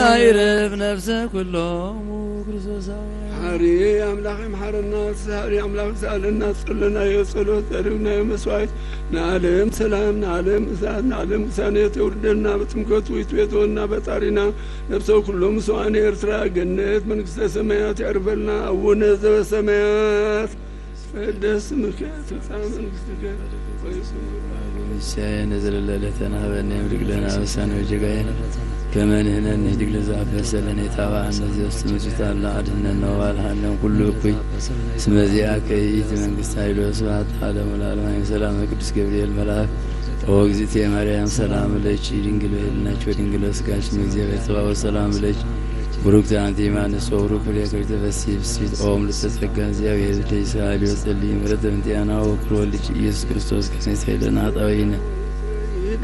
አይረፍ ነፍሰ ኩሎም ክርስቶስ ሐሪ አምላክ ይምሐረና ሐሪ አምላክ ሰአለና ጸለና የጸሎት ዘርግና የመስዋዕት ናለም ሰላም ናለም እሳት ናለም ክሳኔት ይውርደና በጥምቀቱ ይትቤቶና በጣሪና ነፍሰው ኩሎም ሰዋኔ ኤርትራ ገነት መንግስተ ሰማያት ያርበልና አቡነ ዘበሰማያት ቅድስ ስምከ ትምጻእ መንግስትከ ወይሰን ዘለለለተና በእኔም ልግለና በሳነ ወጀጋየን كما نحن نهدق لزعب سلنا يتابع النزي واستمجت على عدنا النوال حنا كل كوي سمزياك يتمن قستايلو سبحانه وتعالى والعالمين سلام قدس جبريل ملاك وغزيتي مريم سلام عليك دينجل لنا شو دينجل سكاش مزيا بتوا وسلام عليك بروك أنتي ما نسوروك ليك تفسير سيد أم لتسجن زيا بيدي سالي وسلي مرد أنتي أنا وكل يسوع كريستوس كنيسة لنا طوينا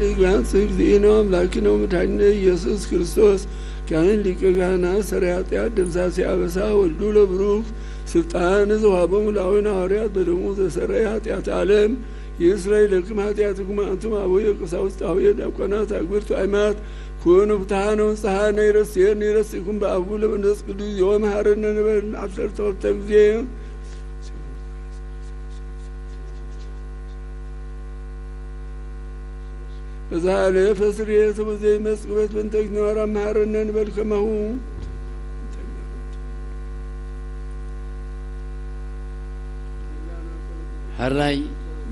لقيان سيدنا لكنه متعني يسوع كريستوس كان لك جانا سريعة عدم ساسي أبسا والدولة بروك سلطان زوابهم لاوين هاريات بدموز سريعة عالم يسرائيل لكم هاتياتكم أنتم أبويا قصاوست أبويا دقنا تكبرت أيمات كونوا بتهانوا استهانا يرسيكم بأقول من رزق يوم هارنا نبل عشر طول تنزيه فزالي فسرية وزي مسكبت بنتك نورا مهارنا نبل كما هو هراي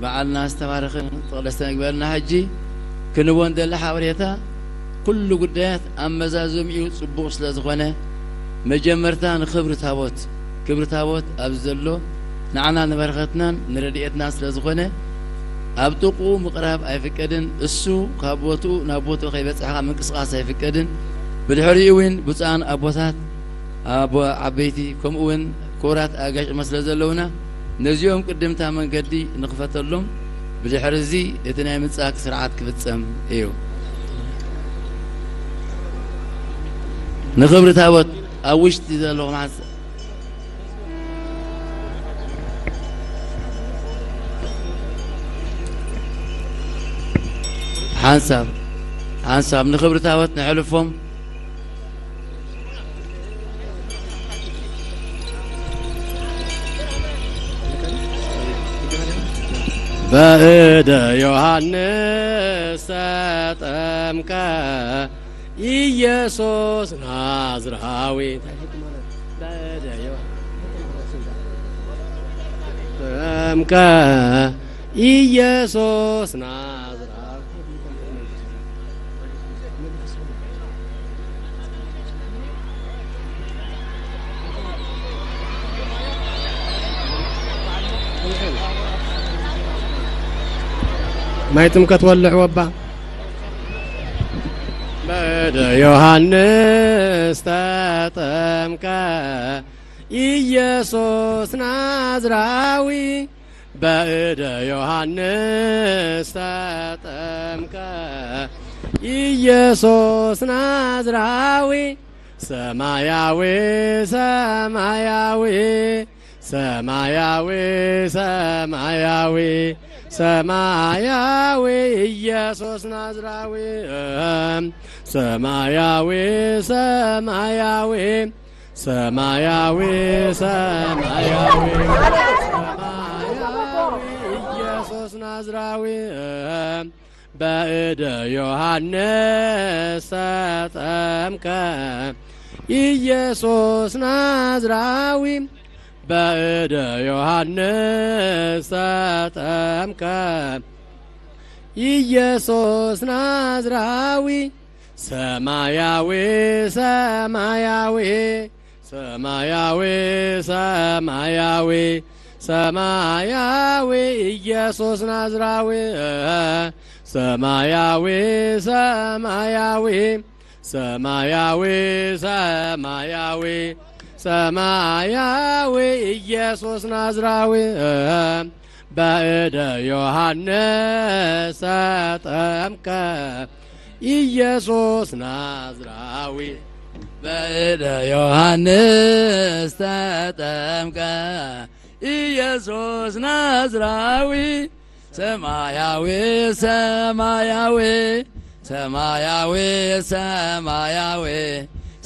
بعلنا استبارخن طلستنا قبلنا حجي كنبون دل حاوريتا كل قدات أما زازم يو صبوغ سلازخوانا مجمرتان خبر تابوت كبر تابوت أبزلو نعنا نبرختنا نرديتنا سلازخوانا أبتقو مقرب أيفكدن السو كابوتو نابوتو خيبت حقا من قصقاس أيفكدن بالحري وين بطعان أبوتات أبو عبيتي كم وين كورات أجاش مسلا زلونا نزيوم قدمتها من قدي نقفت اللهم بالحرزي يتناي متساك سرعات كفتسم ايو نخبر تاوت اوشت ذا اللغة مع حانساب نخبر تاوت نحلفهم بأد يوحنس تأمك ኢየሱስ ናዝራዊ ተጠምቀ ኢየሱስ ናዝራዊ ማይ ጥምቀት ወልዕ ወባ በእደ ዮሐንስ ተጠምቀ ኢየሱስ ናዝራዊ በእደ ዮሐንስ ተጠምቀ ኢየሱስ ናዝራዊ ሰማያዊ ሰማያዊ ሰማያዊ ሰማያዊ ሰማያዊ ኢየሱስ ናዝራዊ ሰማያዊ ሰማያዊ ሰማያዊ ሰማያዊ ኢየሱስ ናዝራዊ በእደ ዮሐንስ ተጠምቀ ኢየሱስ ናዝራዊ በእደ ዮሐንስ ተጠምቀ ኢየሱስ ናዝራዊ ሰማያዊ ሰማያዊ ሰማያዊ ሰማያዊ ሰማያዊ ኢየሱስ ናዝራዊ ሰማያዊ ሰማያዊ ሰማያዊ ሰማያዊ ሰማያዊ ኢየሱስ ናዝራዊ በእደ ዮሐንስ ተጠምቀ ኢየሱስ ናዝራዊ በእደ ዮሐንስ ተጠምቀ ኢየሱስ ናዝራዊ ሰማያዊ ሰማያዊ ሰማያዊ ሰማያዊ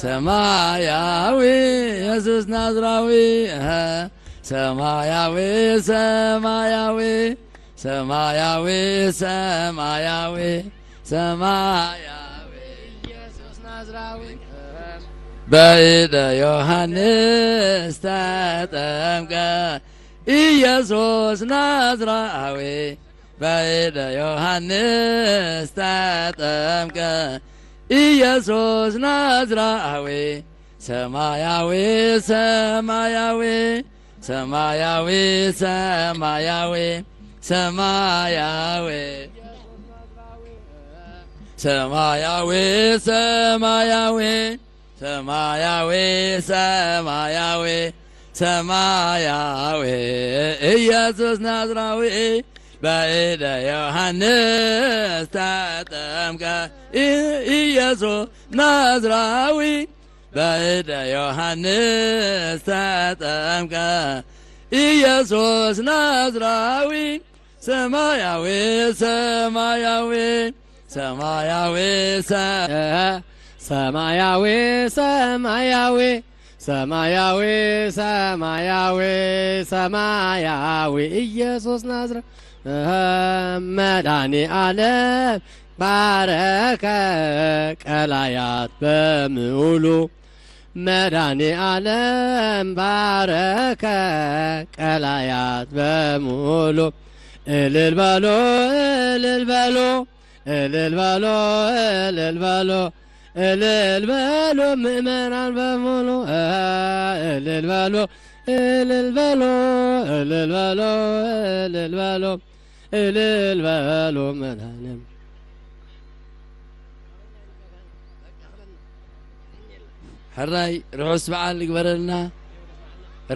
ሰማያዊ ኢየሱስ ናዝራዊ ሰማያዊ ሰማያዊ ሰማያዊ ሰማያዊ ሰማያዊ ኢየሱስ ናዝራዊ በእደ ዮሐንስ ተጠምቀ ኢየሱስ ናዝራዊ በእደ ዮሐንስ ተጠምቀ ኢየሱስ ናዝራዊ ሰማያዊ ሰማያዊ ሰማያዊ ሰማያዊ ሰማያዊ ሰማያዊ ሰማያዊ ሰማያዊ ሰማያዊ ሰማያዊ ኢየሱስ ናዝራዊ በእደ ዮሐንስ ተጠምቀ ኢየሱስ ናዝራዊ በእደ ዮሐንስ ተጠምቀ ኢየሱስ ናዝራዊ ሰማያዊ ሰማያዊ ሰማያዊ ሰማያዊ ሰማያዊ ሰማያዊ ሰማያዊ ሰማያዊ ኢየሱስ ናዝራ መድኃኔ ዓለም ባረከ ቀላያት በምዑሉ መድኃኔ ዓለም ባረከ ቀላያት በምዑሉ እልል በሎ እልል በሎ እልል በሎ እልል በሎ እልል በሎ ምእመናን በሙሉ እልል በሎ እልል በሎ እልል በሎ እልል በሎ እልል በሎ መድኃኔዓለም ሕራይ ርሑስ በዓል ይግበረልና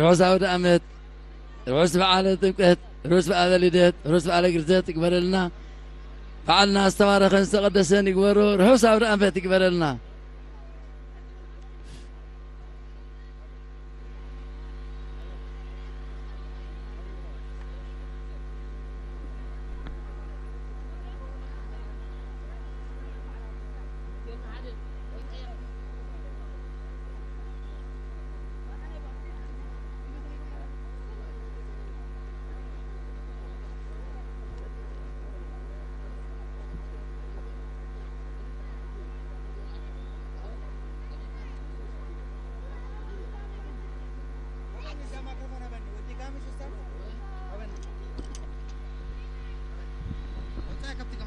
ርሑስ አውደ ዓመት ርሑስ በዓለ ጥምቀት ርሑስ በዓለ ልደት ርሑስ በዓለ ግርዘት ይግበረልና በዓልና ዝተባረኸን ዝተቐደሰን ይግበሮ ርሑስ አውደ ዓመት ይግበረልና Kapti